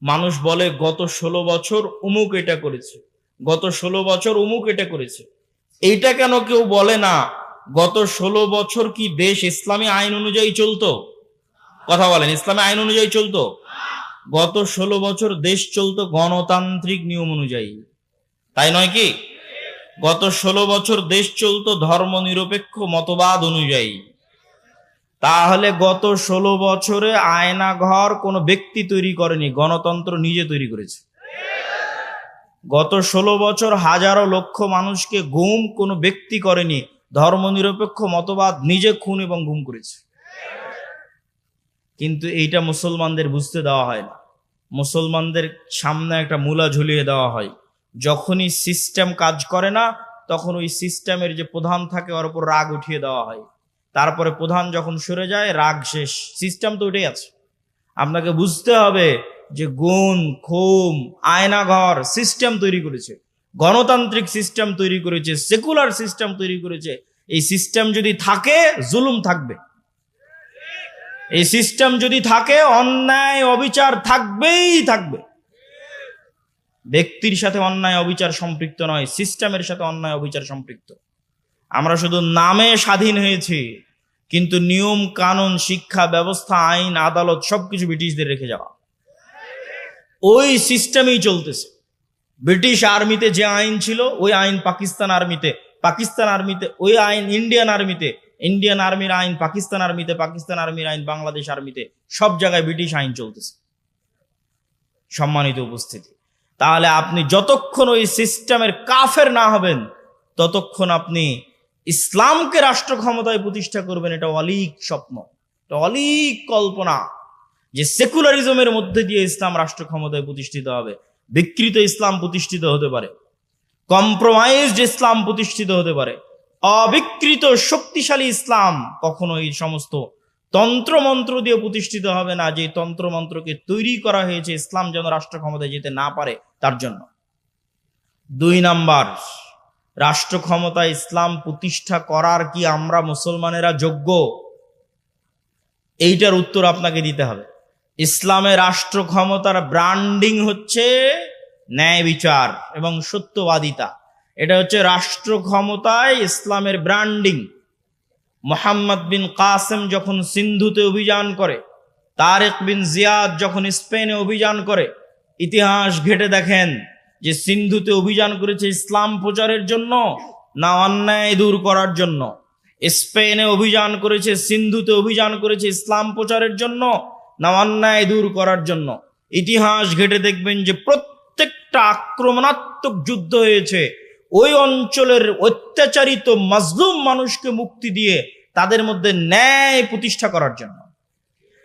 মানুষ বলে গত 16 বছর অমুক এটা করেছে, গত 16 বছর অমুক এটা করেছে। এইটা কেন কেউ বলে না গত 16 বছর কি দেশ ইসলামী আইন অনুযায়ী চলতো? কথা বলেন, ইসলামী আইন অনুযায়ী চলতো? গত 16 বছর দেশ চলতো গণতান্ত্রিক নিয়ম অনুযায়ী, তাই নয় কি? গত 16 বছর দেশ চলতো ধর্মনিরপেক্ষ মতবাদ অনুযায়ী। তাহলে গত 16 বছরে আয়নাঘর কোনো ব্যক্তি তৈরি করেনি, গণতন্ত্র নিজে তৈরি করেছে। গত 16 বছর হাজারো লক্ষ মানুষকে গুম কোনো ব্যক্তি করেনি, ধর্মনিরপেক্ষ মতবাদ নিজে খুন এবং গুম করেছে। কিন্তু এইটা মুসলমানদের বুঝতে দেওয়া হয় না। মুসলমানদের সামনে একটা মূলা ঝুলিয়ে দেওয়া হয়, যখনই সিস্টেম কাজ করে না তখন ওই সিস্টেমের যে প্রধান থাকে ওর উপর রাগ উঠিয়ে দেওয়া হয়। তারপরে প্রধান যখন সরে যায় রাগ শেষ, সিস্টেম তো ওটাই আছে। আপনাকে বুঝতে হবে যে গুণ, খুম, আয়নাঘর সিস্টেম তৈরি করেছে, গণতান্ত্রিক সিস্টেম তৈরি করেছে, সেকুলার সিস্টেম তৈরি করেছে। এই সিস্টেম যদি থাকে জুলুম থাকবে, এই সিস্টেম যদি থাকে অন্যায় অবিচার থাকবেই থাকবে। ব্যক্তির সাথে অন্যায় অবিচার সম্পৃক্ত নয়, সিস্টেমের সাথে অন্যায় অবিচার সম্পৃক্ত। আমরা শুধু নামে স্বাধীন হয়েছি, কিন্তু নিয়ম কানুন, শিক্ষা ব্যবস্থা, আইন, আদালত সবকিছু ব্রিটিশদের রেখে যাওয়া। ওই সিস্টেমেই চলতেছে। ব্রিটিশ আর্মিতে যে আইন ছিল ওই আইন পাকিস্তান আর্মিতে, পাকিস্তান আর্মিতে ওই আইন ইন্ডিয়ান আর্মিতে, ইন্ডিয়ান আর্মির আইন পাকিস্তান আর্মিতে, পাকিস্তান আর্মির আইন বাংলাদেশ আর্মিতে, সব জায়গায় ব্রিটিশ আইন চলতেছে। সম্মানিত উপস্থিতি, তাহলে আপনি যতক্ষণ ওই সিস্টেমের কাফের না হবেন ততক্ষণ আপনি ইসলামকে রাষ্ট্র ক্ষমতায় প্রতিষ্ঠা করবেন। এটা অলীক স্বপ্ন, এটা অলীক কল্পনা যে সেকুলারিজমের মধ্যে দিয়ে ইসলাম রাষ্ট্র ক্ষমতায় প্রতিষ্ঠিত হবে। বিকৃত ইসলাম প্রতিষ্ঠিত হতে পারে, কম্প্রোমাইজড ইসলাম প্রতিষ্ঠিত হতে পারে, অবিকৃত শক্তিশালী ইসলাম কখনো এই সমস্ত তন্ত্রমন্ত্র দিয়ে প্রতিষ্ঠিত হবে না, যে তন্ত্রমন্ত্রকে তৈরি করা হয়েছে ইসলাম যেন রাষ্ট্র ক্ষমতায় যেতে না পারে তার জন্য। 2 নাম্বার, রাষ্ট্র ক্ষমতায় ইসলাম প্রতিষ্ঠা করার কি আমরা মুসলমানেরা যোগ্য? এইটার উত্তর আপনাকে দিতে হবে। ইসলামের রাষ্ট্র ক্ষমতার ব্র্যান্ডিং হচ্ছে ন্যায় বিচার এবং সত্যবাদিতা। এটা হচ্ছে রাষ্ট্র ক্ষমতায় ইসলামের ব্র্যান্ডিং। মুহাম্মদ বিন কাসেম যখন সিন্ধুতে অভিযান করে, তারেক বিন জিয়াদ যখন স্পেনে অভিযান করে, ইতিহাস ঘেটে দেখেন যে সিন্ধুতে অভিযান করেছে ইসলাম প্রচারের জন্য না অন্যায় দূর করার জন্য? স্পেনে অভিযান করেছে, সিন্ধুতে অভিযান করেছে ইসলাম প্রচারের জন্য না অন্যায় দূর করার জন্য? ইতিহাস ঘেটে দেখবেন যে প্রত্যেকটা আক্রমণাত্মক যুদ্ধ হয়েছে ওই অঞ্চলের অত্যাচারিত মাজলুম মানুষকে মুক্তি দিয়ে তাদের মধ্যে ন্যায় প্রতিষ্ঠা করার জন্য।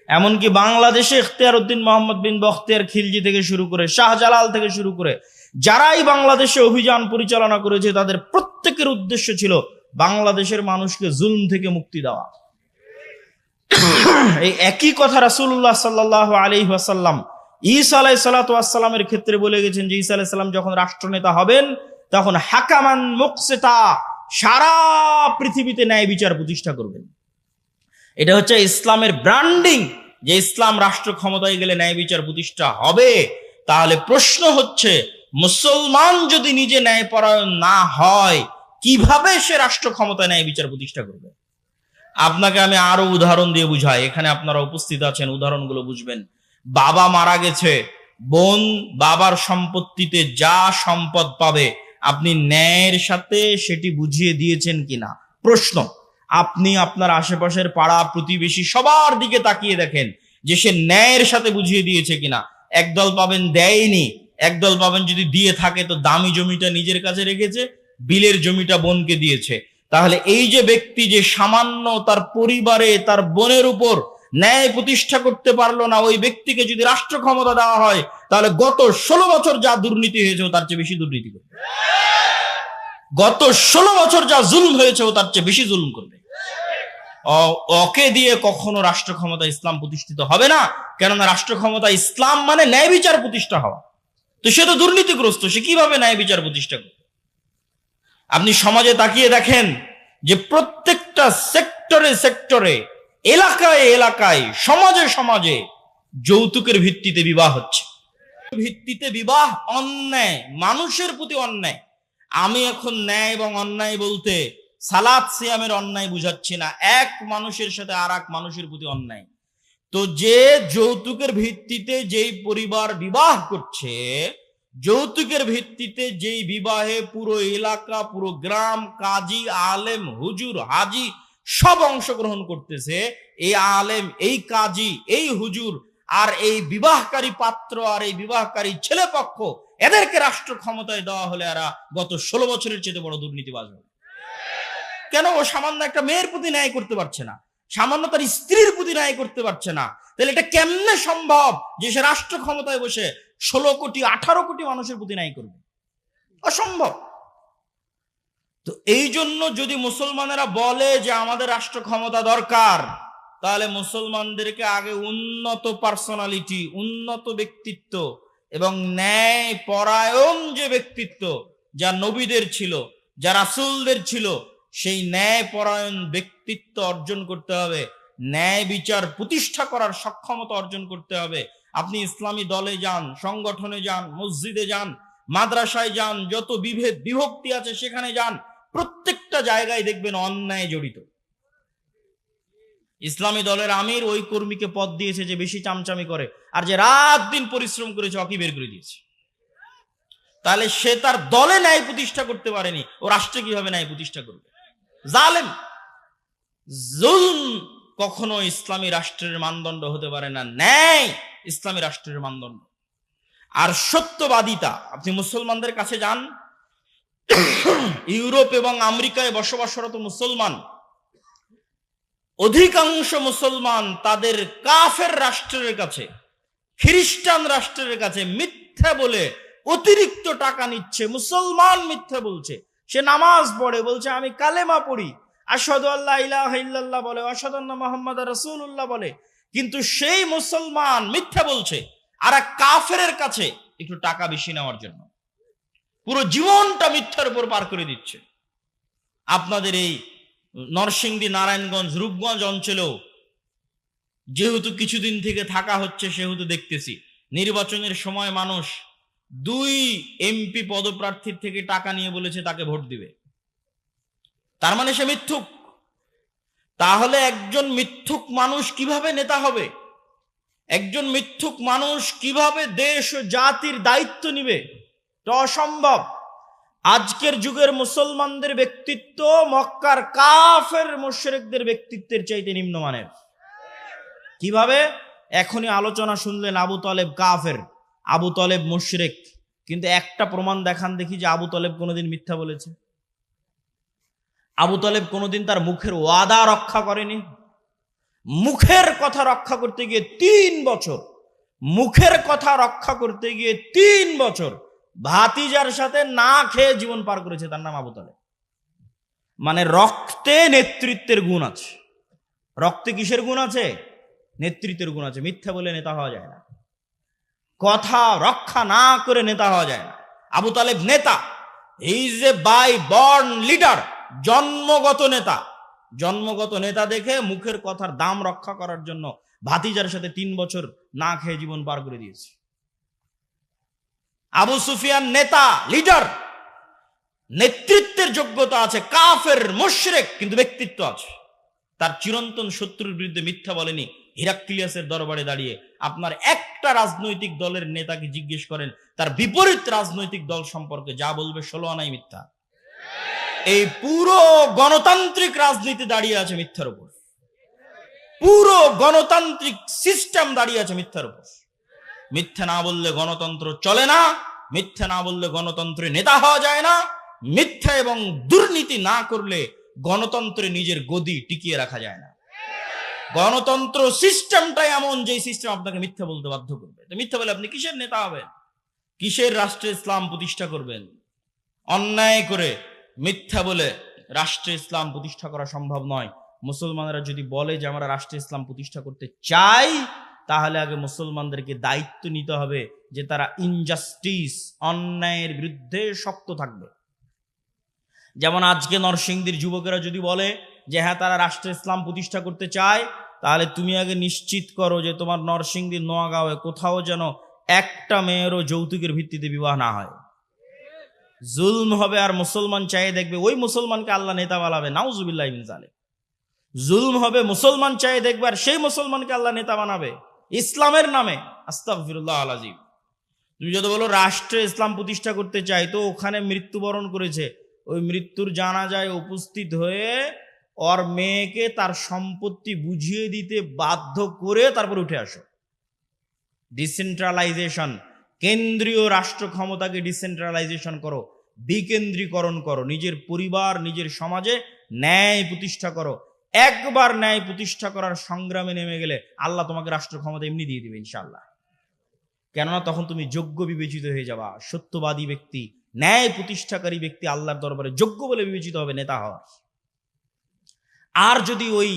এমনকি বাংলাদেশে ইখতিয়ার উদ্দিন মোহাম্মদ বিন বখতিয়ার খিলজি থেকে শুরু করে শাহজালাল থেকে শুরু করে যারাই বাংলাদেশে অভিযান পরিচালনা করেছে তাদের প্রত্যেকের উদ্দেশ্য ছিল বাংলাদেশের মানুষকে জুলম থেকে মুক্তি দেওয়া। এই একই কথা রাসূলুল্লাহ সাল্লাল্লাহু আলাইহি ওয়াসাল্লাম ঈসা আলাইহিস সালাতু ওয়াস সালামের ক্ষেত্রে বলে গেছেন যে ঈসা আলাইহিস সালাম যখন রাষ্ট্রনেতা হবেন তখন হাকামান মুকসিতা, সারা পৃথিবীতে ন্যায় বিচার প্রতিষ্ঠা করবেন। এটা হচ্ছে ইসলামের ব্র্যান্ডিং, যে ইসলাম রাষ্ট্র ক্ষমতায় গেলে ন্যায় বিচার প্রতিষ্ঠা হবে। তাহলে প্রশ্ন হচ্ছে, মুসলমান যদি নিজে ন্যায়পরায়ণ না হয় কিভাবে সে রাষ্ট্র ক্ষমতায় ন্যায় বিচার প্রতিষ্ঠা করবে? আপনাকে আমি আরো উদাহরণ দিয়ে বুঝাই, এখানে আপনারা উপস্থিত আছেন, উদাহরণগুলো বুঝবেন। বাবা মারা গেছে, বোন বাবার সম্পত্তিতে যা সম্পদ পাবে আপনি ন্যায়ের সাথে সেটি বুঝিয়ে দিয়েছেন কিনা? প্রশ্ন। আপনি আপনার আশেপাশের পাড়া প্রতিবেশী সবার দিকে তাকিয়ে দেখেন যে সে ন্যায়ের সাথে বুঝিয়ে দিয়েছে কিনা। একদল পাবেন দেয়নি, একদল পাবেন যদি দিয়ে থাকে তো দামি জমিটা নিজের কাছে রেখেছে, বিলের জমিটা বোনকে দিয়েছে। তাহলে এই যে ব্যক্তি যে সামান্য তার পরিবারে তার বোনের উপর ন্যায় প্রতিষ্ঠা করতে পারলো না, ওই ব্যক্তিকে যদি রাষ্ট্র ক্ষমতা দেওয়া হয় তাহলে গত 16 বছর যা দুর্নীতি হয়েছে তার চেয়ে বেশি দুর্নীতি করবে। গত 16 বছর যা জুলম হয়েছে তার চেয়ে বেশি জুলম করবে। ওকে দিয়ে কখনো রাষ্ট্র ক্ষমতা ইসলাম প্রতিষ্ঠিত হবে না, কেননা রাষ্ট্র ক্ষমতা ইসলাম মানে ন্যায় বিচার প্রতিষ্ঠা হওয়া। তো সে তো দুর্নীতিগ্রস্ত, সে কিভাবে ন্যায় বিচার প্রতিষ্ঠা করবে? আপনি সমাজে তাকিয়ে দেখেন যে প্রত্যেকটা সেক্টরে সেক্টরে, এলাকায় এলাকায়, সমাজে সমাজে যৌতুকের ভিত্তিতে বিবাহ হচ্ছে। ভিত্তিতে বিবাহ অন্যায়, মানুষের প্রতি অন্যায়। আমি এখন ন্যায় এবং অন্যায় বলতে সালাত সিয়ামের অন্যায় বুঝাচ্ছি না, এক মানুষের সাথে আর এক মানুষের প্রতি অন্যায়। তো যে যৌতুকের ভিত্তিতে যেই পরিবার বিবাহ করছে, যৌতুকের ভিত্তিতে যেই বিবাহে পুরো এলাকা, পুরো গ্রাম, কাজী, আলেম, হুজুর, হাজি সব অংশগ্রহণ করতেছে, এই আলেম, এই কাজী, এই হুজুর আর এই বিবাহকারী পাত্র আর এই বিবাহকারী ছেলে পক্ষ, এদেরকে রাষ্ট্র ক্ষমতায় দেওয়া হলে এরা গত 16 বছরের চেয়ে বড় দুর্নীতিবাজ হবে। কেন? ও সামান্য একটা মেয়ের প্রতি ন্যায় করতে পারছে না, সামান্য তার স্ত্রীর প্রতি ন্যায় করতে পারছে না, তাহলে এটা কেমনে সম্ভব যে সে রাষ্ট্র ক্ষমতায় বসে 16 কোটি 18 কোটি মানুষের প্রতি ন্যায় করবে? অসম্ভব। তো এই জন্য যদি মুসলমানেরা বলে যে আমাদের রাষ্ট্র ক্ষমতা দরকার, তাহলে মুসলমানদেরকে আগে উন্নত পার্সোনালিটি, উন্নত ব্যক্তিত্ব এবং ন্যায় পরায়ণ যে ব্যক্তিত্ব যা নবীদের ছিল, যা রাসূলদের ছিল, সেই ন্যায় পরায়ণ ব্যক্তিত্ব অর্জন করতে হবে, ন্যায় বিচার প্রতিষ্ঠা করার সক্ষমতা অর্জন করতে হবে। আপনি ইসলামী দলে যান, সংগঠনে যান, মসজিদে যান, মাদ্রাসায় যান, যত বিভেদ বিভক্তি আছে সেখানে যান, প্রত্যেকটা জায়গায় দেখবেন অন্যায় জড়িত। ইসলামী দলের আমির ওই কর্মীকে পদ দিয়েছে যে বেশি চামচামি করে, আর যে রাত দিন পরিশ্রম করেছে ওকে বের করে দিয়েছে। তাহলে সে তার দলে ন্যায় প্রতিষ্ঠা করতে পারেনি, ও রাষ্ট্রে কিভাবে ন্যায় প্রতিষ্ঠা করবে? জালেম। জুলম কখনো ইসলামী রাষ্ট্রের মানদণ্ড হতে পারে না, ন্যায় ইসলামী রাষ্ট্রের মানদণ্ড। আর সত্যবাদিতা, আপনি মুসলমানদের কাছে যান, ইউরোপ এবং আমেরিকায় বসবাসরত মুসলমান, অধিকাংশ মুসলমান তাদের কাফের রাষ্ট্রের কাছে, খ্রিস্টান রাষ্ট্রের কাছে মিথ্যা বলে অতিরিক্ত টাকা নিচ্ছে। মুসলমান মিথ্যা বলছে, সে নামাজ পড়ে, বলছে আমি কালেমা পড়ি, আশহাদু আল্লা ইলাহা ইল্লাল্লাহ বলে, আশহাদু আন্না মুহাম্মাদার রাসূলুল্লাহ বলে, কিন্তু সেই মুসলমান মিথ্যা বলছে আর এক কাফেরের কাছে একটু টাকা বেশি নেওয়ার জন্য পুরো জীবনটা মিথ্যার উপর পার করে দিচ্ছে। আপনাদের এই নরসিংদী, নারায়ণগঞ্জ, রূপগঞ্জ অঞ্চলেও যেহেতু কিছুদিন থেকে থাকা হচ্ছে, সেহেতু দেখতেছি নির্বাচনের সময় মানুষ 2 এমপি পদপ্রার্থীর থেকে টাকা নিয়ে বলেছে তাকে ভোট দিবে। তার মানে সে মিথ্যুক। তাহলে একজন মিথ্যুক মানুষ কিভাবে নেতা হবে? একজন মিথ্যুক মানুষ কিভাবে দেশ ও জাতির দায়িত্ব নিবে, এটা অসম্ভব। আজকের যুগের মুসলমানদের ব্যক্তিত্ব মক্কার কাফের মুশরিকদের ব্যক্তিত্বের চাইতে নিম্নমানের। কিভাবে? এখনই আলোচনা শুনলেন আবু তালেব কাফের, আবু তালেব মুশরিক, কিন্তু একটা প্রমাণ দেখান দেখি যে আবু তালেব কোনোদিন মিথ্যা বলেছে? আবু তালেব কোনোদিন তার মুখের ওয়াদা রক্ষা করেনি? মুখের কথা রক্ষা করতে গিয়ে 3 বছর, মুখের কথা রক্ষা করতে গিয়ে 3 বছর ভাতিজার সাথে না খেয়ে জীবন পার করেছে। তার নাম আবু তালেব। মানে রক্তে নেতৃত্বের গুণ আছে। রক্তে কিসের গুণ আছে? নেতৃত্বের গুণ আছে। মিথ্যা বলে নেতা হওয়া যায় না, কথা রক্ষা না করে নেতা হওয়া যায় না। আবু তালেব নেতা, he is a by born leader, জন্মগত নেতা। জন্মগত নেতা দেখে মুখের কথার দাম রক্ষা করার জন্য ভাতিজার সাথে 3 বছর না খেয়ে জীবন পার করে দিয়েছে। আবু সুফিয়ান নেতা, লিডার, নেতৃত্বের যোগ্যতা আছে, কাফের মুশরিক, কিন্তু ব্যক্তিত্ব আছে। তার চিরন্তন শত্রুর বিরুদ্ধে মিথ্যা বলেনি। হিরাক্লিয়াসের দরবারে দাঁড়িয়ে আপনার একটা রাজনৈতিক দলের নেতাকে জিজ্ঞেস করেন, তার বিপরীত রাজনৈতিক দল সম্পর্কে যা বলবে 16 আনাই মিথ্যা। এই পুরো গণতান্ত্রিক রাজনীতি দাঁড়িয়ে আছে মিথ্যার উপর। পুরো গণতান্ত্রিক সিস্টেম দাঁড়িয়ে আছে মিথ্যার উপর। মিথ্যা না বললে গণতন্ত্র চলে না, মিথ্যা না বললে গণতন্ত্রে নেতা হওয়া যায় না, মিথ্যা এবং দুর্নীতি না করলে গণতন্ত্রে নিজের গদি টিকিয়ে রাখা যায় না। গণতন্ত্র সিস্টেমটাই এমন যে সিস্টেম আপনাকে মিথ্যা বলতে বাধ্য করবে। তো মিথ্যা বলে আপনি কিসের নেতা হবেন? কিসের রাষ্ট্রে ইসলাম প্রতিষ্ঠা করবেন? অন্যায় করে মিথ্যা বলে রাষ্ট্রে ইসলাম প্রতিষ্ঠা করা সম্ভব নয়। মুসলমানরা যদি বলে যে আমরা রাষ্ট্রে ইসলাম প্রতিষ্ঠা করতে চাই, তাহলে আগে মুসলমানদেরকে দায়িত্ব নিতে হবে যে তারা ইনজাস্টিস, অন্যায়ের বিরুদ্ধে শক্ত থাকবে। যেমন আজকে নরসিংদীর যুবকেরা যদি বলে যে হ্যাঁ তারা রাষ্ট্রে ইসলাম প্রতিষ্ঠা করতে চায়, তাহলে তুমি আগে নিশ্চিত করো যে তোমার নরসিংদীর নোয়াগাঁওয়ে কোথাও যেন একটা মেয়েরও যৌতুকের ভিত্তিতে বিবাহ না হয়। জুলম হবে, আর মুসলমান চাইয়ে দেখবে ওই মুসলমানকে আল্লাহ নেতা বানাবে, নাউজুবিল্লাহ মিন যালিক। জুলম হবে, মুসলমান চাইয়ে দেখবে আর সেই মুসলমানকে আল্লাহ নেতা বানাবে ইসলামের নামে। আস্তাগফিরুল্লাহ আল আযীম। তুমি যদি বলো রাষ্ট্রে ইসলাম প্রতিষ্ঠা করতে চাই, তো ওখানে মৃত্যুবরণ করেছে, ওই মৃত্যুর জানাজায় উপস্থিত হয়ে ওর মেয়েকে তার সম্পত্তি বুঝিয়ে দিতে বাধ্য করে তারপর উঠে আসো। ডিসেন্ট্রালাইজেশন, কেন্দ্রীয় রাষ্ট্র ক্ষমতাকে ডিসেন্ট্রালাইজেশন করো, বিকেন্দ্রীকরণ করো, নিজের পরিবার, নিজের সমাজে ন্যায় প্রতিষ্ঠা করো। একবার ন্যায় প্রতিষ্ঠা করার সংগ্রামে নেমে গেলে আল্লাহ তোমাকে রাষ্ট্র ক্ষমতা এমনি দিয়ে দিবে ইনশাআল্লাহ। কেননা তখন তুমি যোগ্য বিবেচিত হয়ে যাবা। সত্যবাদী ব্যক্তি, ন্যায় প্রতিষ্ঠাকারী ব্যক্তি আল্লাহর দরবারে যোগ্য বলে বিবেচিত হবে নেতা হওয়ার। আর যদি ওই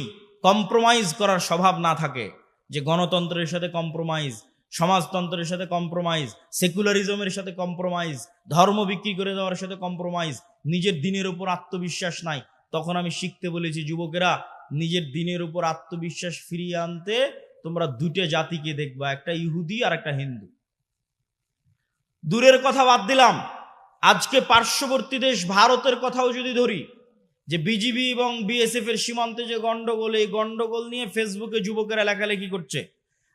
কম্প্রোমাইজ করার স্বভাব না থাকে, যে গণতন্ত্রের সাথে কম্প্রোমাইজ, সমাজতন্ত্রের সাথে কম্প্রোমাইজ, সেকুলারিজমের সাথে কম্প্রোমাইজ, ধর্ম বিক্রি করে দেওয়ার সাথে কম্প্রোমাইজ, নিজের দিনের উপর আত্মবিশ্বাস নাই, তখন আমি শিখতে বলেছি যুবকেরা, নিজের দিনের উপর আত্মবিশ্বাস ফিরিয়ে আনতে তোমরা 2টে জাতিকে দেখবা, একটা ইহুদি আর একটা হিন্দু। দূরের কথা বাদ দিলাম, আজকে পার্শ্ববর্তী দেশ ভারতের কথাও যদি ধরি, যে বিজিবি এবং বিএসএফ এর সীমান্তে যে গন্ডগোল, এই গন্ডগোল নিয়ে ফেসবুকে যুবকেরা লেখালেখি করছে,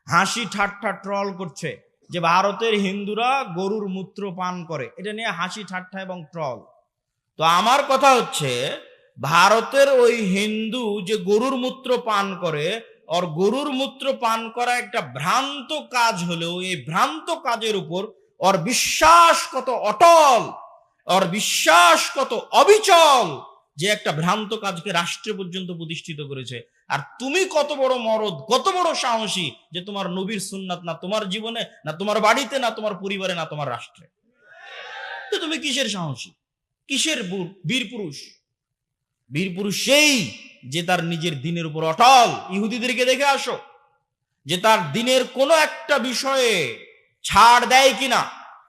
হাসি ঠাট্টা ট্রল করছে যে ভারতের হিন্দুরা গরুর মূত্র পান করে। এটা নিয়ে হাসি ঠাট্টা এবং ট্রল। তো আমার কথা হচ্ছে, ভারতের ওই হিন্দু যে গরুর মূত্র পান করে, আর গরুর মূত্র পান করা একটা ভ্রান্ত কাজ হলেও এই ভ্রান্ত কাজের উপর ওর বিশ্বাস কত অটল, ওর বিশ্বাস কত অবিচল, যে একটা ভ্রান্ত কাজকে রাষ্ট্রে পর্যন্ত প্রতিষ্ঠিত করেছে। আর তুমি কত বড় মরদ, কত বড় সাহসী, যে তোমার নবীর সুন্নাত না তোমার জীবনে, না তোমার বাড়িতে, না তোমার পরিবারে, না তোমার রাষ্ট্রে। তো তুমি কিসের সাহসী, কিসের বীর পুরুষ? বীর পুরুষ সেই যে তার নিজের দিনের উপর অটল। ইহুদিদেরকে দেখে আসো যে তার দিনের কোনো একটা বিষয়ে ছাড় দেয় কিনা।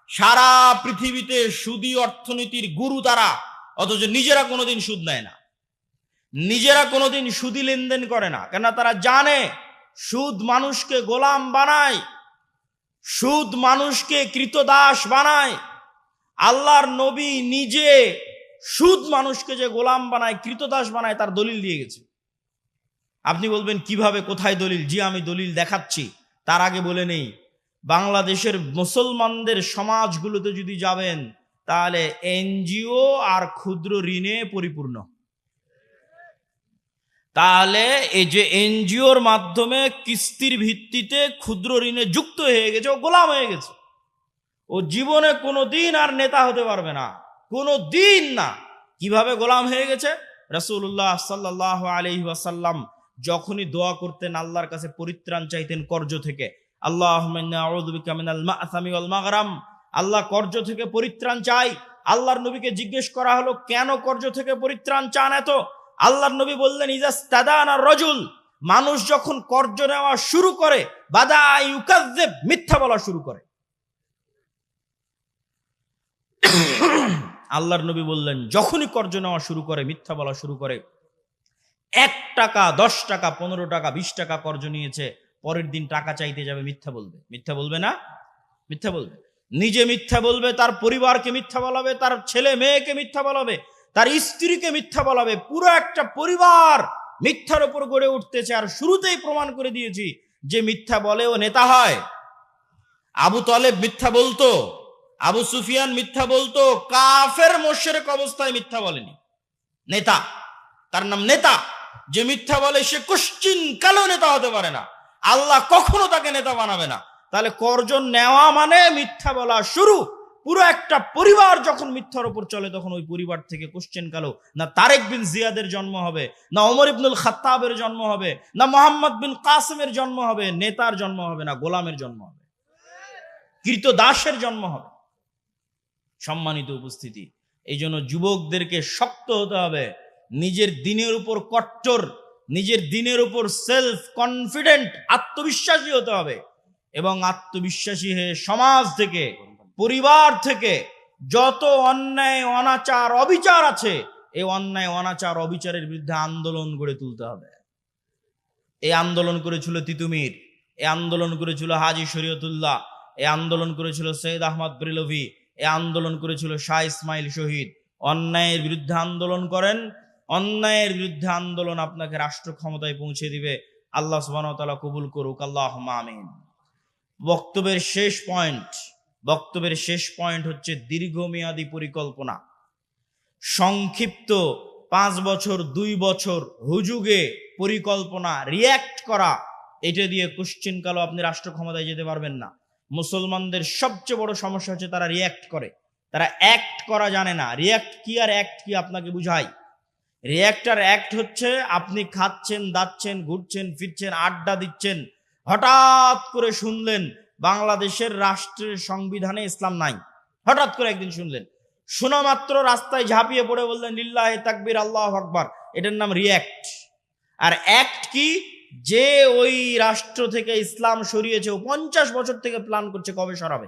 সারা পৃথিবীতে সুদী অর্থনীতির গুরু তারা, অথচ নিজেরা কোনোদিন সুদ নেয় না, নিজেরা কোনোদিন সুদী লেনদেন করে না। কেন? তারা জানে সুদ মানুষকে গোলাম বানায়, সুদ মানুষকে কৃতদাস বানায়। আল্লাহর নবী নিজে সুদ মানুষকে যে গোলাম বানায়, কৃতদাস বানায়, তার দলিল দিয়ে গেছে। আপনি বলবেন কিভাবে, কোথায় দলিল? জি আমি দলিল দেখাচ্ছি। তার আগে বলে নেই, বাংলাদেশের মুসলমানদের সমাজগুলোতে যদি যাবেন তাহলে এনজিও আর ক্ষুদ্র ঋণে পরিপূর্ণ। তাহলে এই যে এনজিওর মাধ্যমে কিস্তির ভিত্তিতে ক্ষুদ্র ঋণে যুক্ত হয়ে গেছে, ও গোলাম হয়ে গেছে। ও জীবনে কোনোদিন আর নেতা হতে পারবে না, কোনো দিন না। কিভাবে গোলাম হয়ে গেছে? রাসূলুল্লাহ সাল্লাল্লাহু আলাইহি ওয়াসাল্লাম যখনই দোয়া করতেন, আল্লাহর কাছে পরিত্রাণ চাইতেন কর্জ থেকে, আল্লাহুম্মা ইন্নী আউযু বিকা মিনাল মা'সামি ওয়াল মাগরাম, আল্লাহ কর্জ থেকে পরিত্রাণ চাই। আল্লাহর নবীকে জিজ্ঞেস করা হলো, কেন কর্জ থেকে পরিত্রাণ চান এত? আল্লাহর নবী বললেন, ইজাস্তাদানা রাজুল, মানুষ যখন কর্জ নেওয়া শুরু করে, বাদা ইউকাযযিব, মিথ্যা বলা শুরু করে। আল্লাহর নবী বললেন, যখনই কর্জ নেওয়া শুরু করে, মিথ্যা বলা শুরু করে, 1 টাকা 10 টাকা 15 টাকা 20 টাকা কর্জ নিয়েছে, পরের দিন টাকা চাইতে যাবে, মিথ্যা বলবে। মিথ্যা বলবে না? মিথ্যা বলবে। নিজে মিথ্যা বলবে, তার পরিবারকে মিথ্যা বলাবে, তার ছেলে মেয়েকে মিথ্যা বলাবে, তার স্ত্রীকে মিথ্যা বলাবে। পুরো একটা পরিবার মিথ্যার উপর গড়ে উঠতেছে। আর শুরুতেই প্রমাণ করে দিয়েছি যে মিথ্যা বলে ও নেতা হয়। আবু তালেব মিথ্যা বলতো, আবু সুফিয়ান মিথ্যা বলতো, কাফের মুশরিক অবস্থায় মিথ্যা বলেনি। নেতা, তার নাম নেতা। যে মিথ্যা বলে সে কোশ্চিন কালো নেতা হতে পারে না, আল্লাহ কখনো তাকে নেতা বানাবে না। তাহলে কর্জ নেওয়া মানে মিথ্যা বলা শুরু। পুরো একটা পরিবার যখন মিথ্যার উপর চলে, তখন ওই পরিবার থেকে কোশ্চেন কালো না তারেক বিন জিয়াদের জন্ম হবে, না ওমর ইবনুল খাত্তাবের জন্ম হবে, না মোহাম্মদ বিন কাসিমের জন্ম হবে, নেতার জন্ম হবে না, গোলামের জন্ম হবে, কৃতদাসের জন্ম হবে। সম্মানিত উপস্থিতি, এই জন্য যুবকদেরকে শক্ত হতে হবে, নিজের দিনের উপর কট্টর, নিজের দিনের উপর সেলফ কনফিডেন্ট, আত্মবিশ্বাসী হতে হবে। এবং আত্মবিশ্বাসী হয়ে সমাজ থেকে, পরিবার থেকে যত অন্যায় অনাচার অবিচার আছে, এই অন্যায় অনাচার অবিচারের বিরুদ্ধে আন্দোলন গড়ে তুলতে হবে। এই আন্দোলন করেছিল তিতুমির, এই আন্দোলন করেছিল হাজী শরীয়তুল্লাহ, এই আন্দোলন করেছিল সৈয়দ আহমদ ব্রেলভি, এই আন্দোলন করেছিল শাহ ইসমাইল শহীদ। অন্যায়ের বিরুদ্ধে আন্দোলন করেন, অন্যায়ের বিরুদ্ধে আন্দোলন আপনাকে রাষ্ট্র ক্ষমতায় পৌঁছে দিবে। আল্লাহ সুবহানাহু ওয়া তাআলা কবুল করুক, আল্লাহুম্মা আমিন। বক্তব্যের শেষ পয়েন্ট হচ্ছে দীর্ঘমেয়াদী পরিকল্পনা। সংক্ষিপ্ত 5 বছর 2 বছর হুজুগে পরিকল্পনা, রিয়্যাক্ট করা, এটা দিয়ে কোশ্চেন কালো আপনি রাষ্ট্র ক্ষমতায় যেতে পারবেন না। মুসলমানদের সবচেয়ে বড় সমস্যা হচ্ছে তারা রিয়্যাক্ট করে, তারা অ্যাক্ট করা জানে না। রিয়্যাক্ট কি আর অ্যাক্ট কি আপনাকে বুঝাই। রিয়্যাক্ট আর অ্যাক্ট হচ্ছে আপনি খাচ্ছেন, দাচ্ছেন, ঘুরছেন, ফিরছেন, আড্ডা দিচ্ছেন, হঠাৎ করে শুনলেন বাংলাদেশের রাষ্ট্রের সংবিধানে ইসলাম নাই। হঠাৎ করে একদিন শুনলেন, শোনা মাত্র রাস্তায় ঝাঁপিয়ে পড়ে বললেন লিল্লাহি তাকবীর, আল্লাহু আকবার। এটার নাম রিয়্যাক্ট। আর অ্যাক্ট কি? যে ওই রাষ্ট্র থেকে ইসলাম সরিয়েছে, ও 50 বছর থেকে প্ল্যান করছে কবে সরাবে।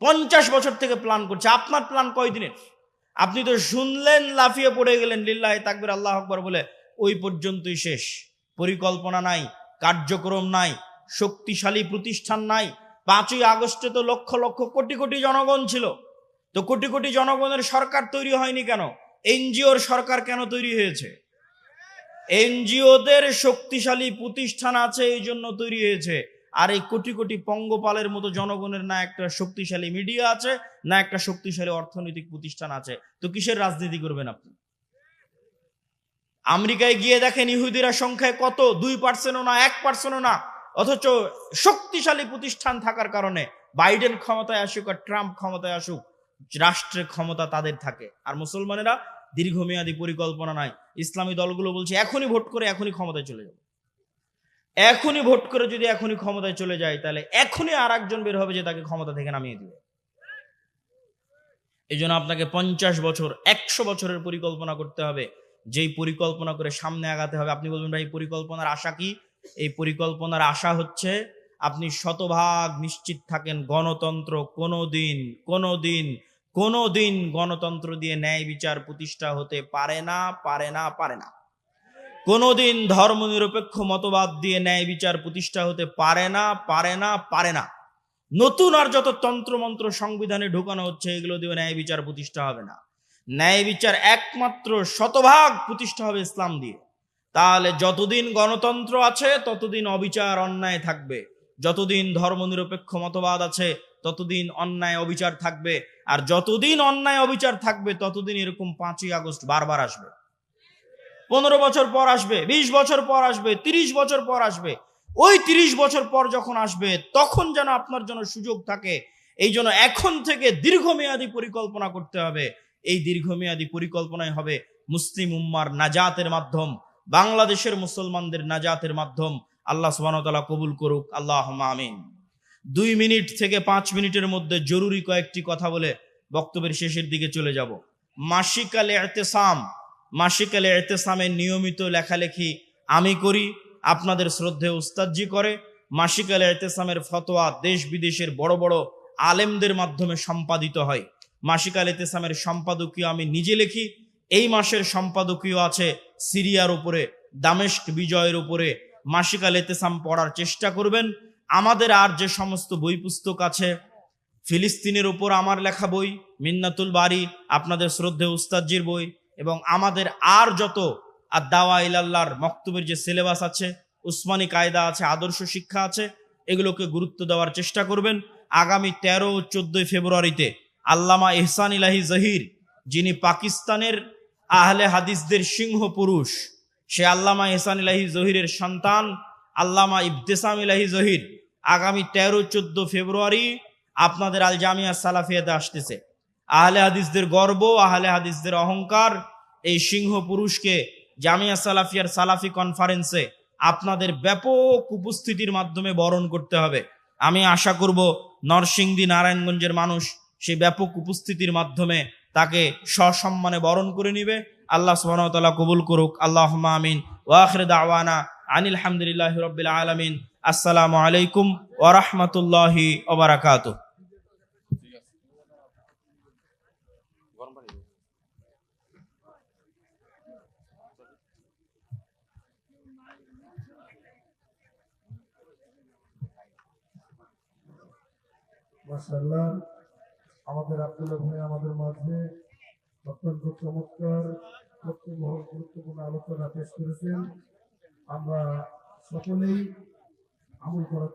50 বছর থেকে প্ল্যান করছে। আপনার প্ল্যান কয়দিনের? আপনি তো শুনলেন, লাফিয়ে পড়ে গেলেন লিল্লাহি তাকবীর, আল্লাহু আকবার বলে, ওই পর্যন্তই শেষ। পরিকল্পনা নাই, কার্যক্রম নাই, শক্তিশালী প্রতিষ্ঠান নাই। 5ই আগস্টে তো লক্ষ লক্ষ কোটি কোটি জনগণ ছিল, তো কোটি কোটি জনগণের সরকার তৈরি হয়নি কেন? এনজিওর সরকার কেন তৈরি হয়েছে? এনজিওদের শক্তিশালী প্রতিষ্ঠান আছে, এই জন্য তৈরি হয়েছে। আর এই কোটি কোটি পঙ্গপালের মতো জনগণের না একটা শক্তিশালী মিডিয়া আছে, না একটা শক্তিশালী অর্থনৈতিক প্রতিষ্ঠান আছে। তো কিসের রাজনীতি করবেন আপনি? আমেরিকায় গিয়ে দেখেন ইহুদিরা সংখ্যায় কত, 2%ও না, 1%ও না। অথচ শক্তিশালী প্রতিষ্ঠান থাকার কারণে বাইডেন ক্ষমতায় আসুক আর ট্রাম্প ক্ষমতায় আসুক, রাষ্ট্রের ক্ষমতা তাদের থাকে। আর মুসলমানেরা দীর্ঘমেয়াদী পরিকল্পনা নাই। ইসলামী দলগুলো বলছে এখনই ভোট করে এখনই ক্ষমতায় চলে যাবে। এখনই ভোট করে যদি এখনই ক্ষমতায় চলে যায়, তাহলে এখনই আর একজন বের হবে যে তাকে ক্ষমতা থেকে নামিয়ে দিবে। এই জন্য আপনাকে 50 বছর 100 বছরের পরিকল্পনা করতে হবে। যেই পরিকল্পনা করে সামনে আগাতে হবে। আপনি বলবেন ভাই পরিকল্পনার আশা কি? এই পরিকল্পনার আশা হচ্ছে আপনি শতভাগ নিশ্চিত থাকেন গণতন্ত্র কোনোদিন গণতন্ত্র দিয়ে ন্যায় বিচার প্রতিষ্ঠা হতে পারে না। কোনোদিন ধর্মনিরপেক্ষ মতবাদ দিয়ে ন্যায় বিচার প্রতিষ্ঠা হতে পারে না। নতুন আর যত তন্ত্রমন্ত্র সংবিধানে ঢোকানো হচ্ছে, এগুলো দিয়ে ন্যায় বিচার প্রতিষ্ঠা হবে না। ন্যায় বিচার একমাত্র শতভাগ প্রতিষ্ঠা হবে ইসলাম দিয়ে। তাহলে যতদিন গণতন্ত্র আছে ততদিন অবিচার অন্যায় থাকবে। যতদিন ধর্মনিরপেক্ষ মতবাদ আছে ততদিন অন্যায় অবিচার থাকবে, আর যতদিন অন্যায় অবিচার থাকবে ততদিন এরকম 5ই আগস্ট বারবার আসবে। 15 বছর পর আসবে, 20 বছর পর আসবে, 30 বছর পর আসবে। ওই 30 বছর পর যখন আসবে তখন যেন আপনার জন্য সুযোগ থাকে। এই জন্য এখন থেকে দীর্ঘমেয়াদী পরিকল্পনা করতে হবে। এই দীর্ঘমেয়াদী পরিকল্পনাই হবে মুসলিম উম্মার নাজাতের মাধ্যম, বাংলাদেশের মুসলমানদের নাজাতের মাধ্যম। আল্লাহ সুবহানাহু ওয়া তাআলা কবুল করুক, আল্লাহুম্মা আমিন। 2 মিনিট থেকে 5 মিনিটের মধ্যে জরুরি কয়েকটি কথা বলে বক্তব্যের শেষের দিকে চলে যাব। মাসিক আল ইতিসাম, মাসিক আল ইতিসামের নিয়মিত লেখালেখি আমি করি, আপনাদের শ্রদ্ধেয় উস্তাদজি করে। মাসিক আল ইতিসামের ফতোয়া দেশ বিদেশের বড় বড় আলেমদের মাধ্যমে সম্পাদিত হয়। মাসিক আল ইতিসামের সম্পাদকীয় আমি নিজে লিখি। এই মাসের সম্পাদকীয় আছে সিরিয়ার উপরে, দামেস্ক বিজয়ের উপরে। মাসিক আল ইতিসাম পড়ার চেষ্টা করবেন। আমাদের আর যে সমস্ত বই পুস্তক আছে, ফিলিস্তিনের উপর আমার লেখা বই মিন্নাতুল বারি, আপনাদের শ্রদ্ধেয় উস্তাদজির বই, এবং আমাদের আর যত আদ-দাওয়া ইলাল্লাহর মক্তবের যে সিলেবাস আছে, উসমানী কায়দা আছে, আদর্শ শিক্ষা আছে, এগুলোকে গুরুত্ব দেওয়ার চেষ্টা করবেন। আগামী 13 ও 14 ফেব্রুয়ারিতে আল্লামা ইহসান ইলাহি জহির, যিনি পাকিস্তানের আহলে হাদিসদের সিংহ পুরুষ, সে আল্লামা ইহসান ইলাহি জহিরের সন্তান আল্লামা ইবতেসাম ইলাহি জহির আগামী 13-14 ফেব্রুয়ারি আপনাদের আল জামিয়া সালাফিয়াতে আসতেছে। আহলে হাদিসদের গর্ব, আহলে হাদিসদের অহংকার, এই সিংহ পুরুষকে জামিয়া সালাফিয়ার সালাফি কনফারেন্সে আপনাদের ব্যাপক উপস্থিতির মাধ্যমে বরণ করতে হবে। আমি আশা করব নরসিংদী নারায়ণগঞ্জের মানুষ সেই ব্যাপক উপস্থিতির মাধ্যমে তাকে সসম্মানে বরণ করে নিবে। আল্লাহ সুবহানাহু ওয়া তাআলা কবুল করুক, আল্লাহুম্মা আমিন। ওয়া আখিরু দাওয়ানা আনিল হামদুলিল্লাহি রাব্বিল আলামিন। আসসালামু আলাইকুম ওয়া রাহমাতুল্লাহি ওয়া বারাকাতুহু। মাশাআল্লাহ, আমাদের আব্দুল্লাহ ভাই আমাদের মাঝে অত্যন্ত চমৎকার গুরুত্বপূর্ণ আলোচনা পেশ করেছেন। আমরা সকলেই আমল করার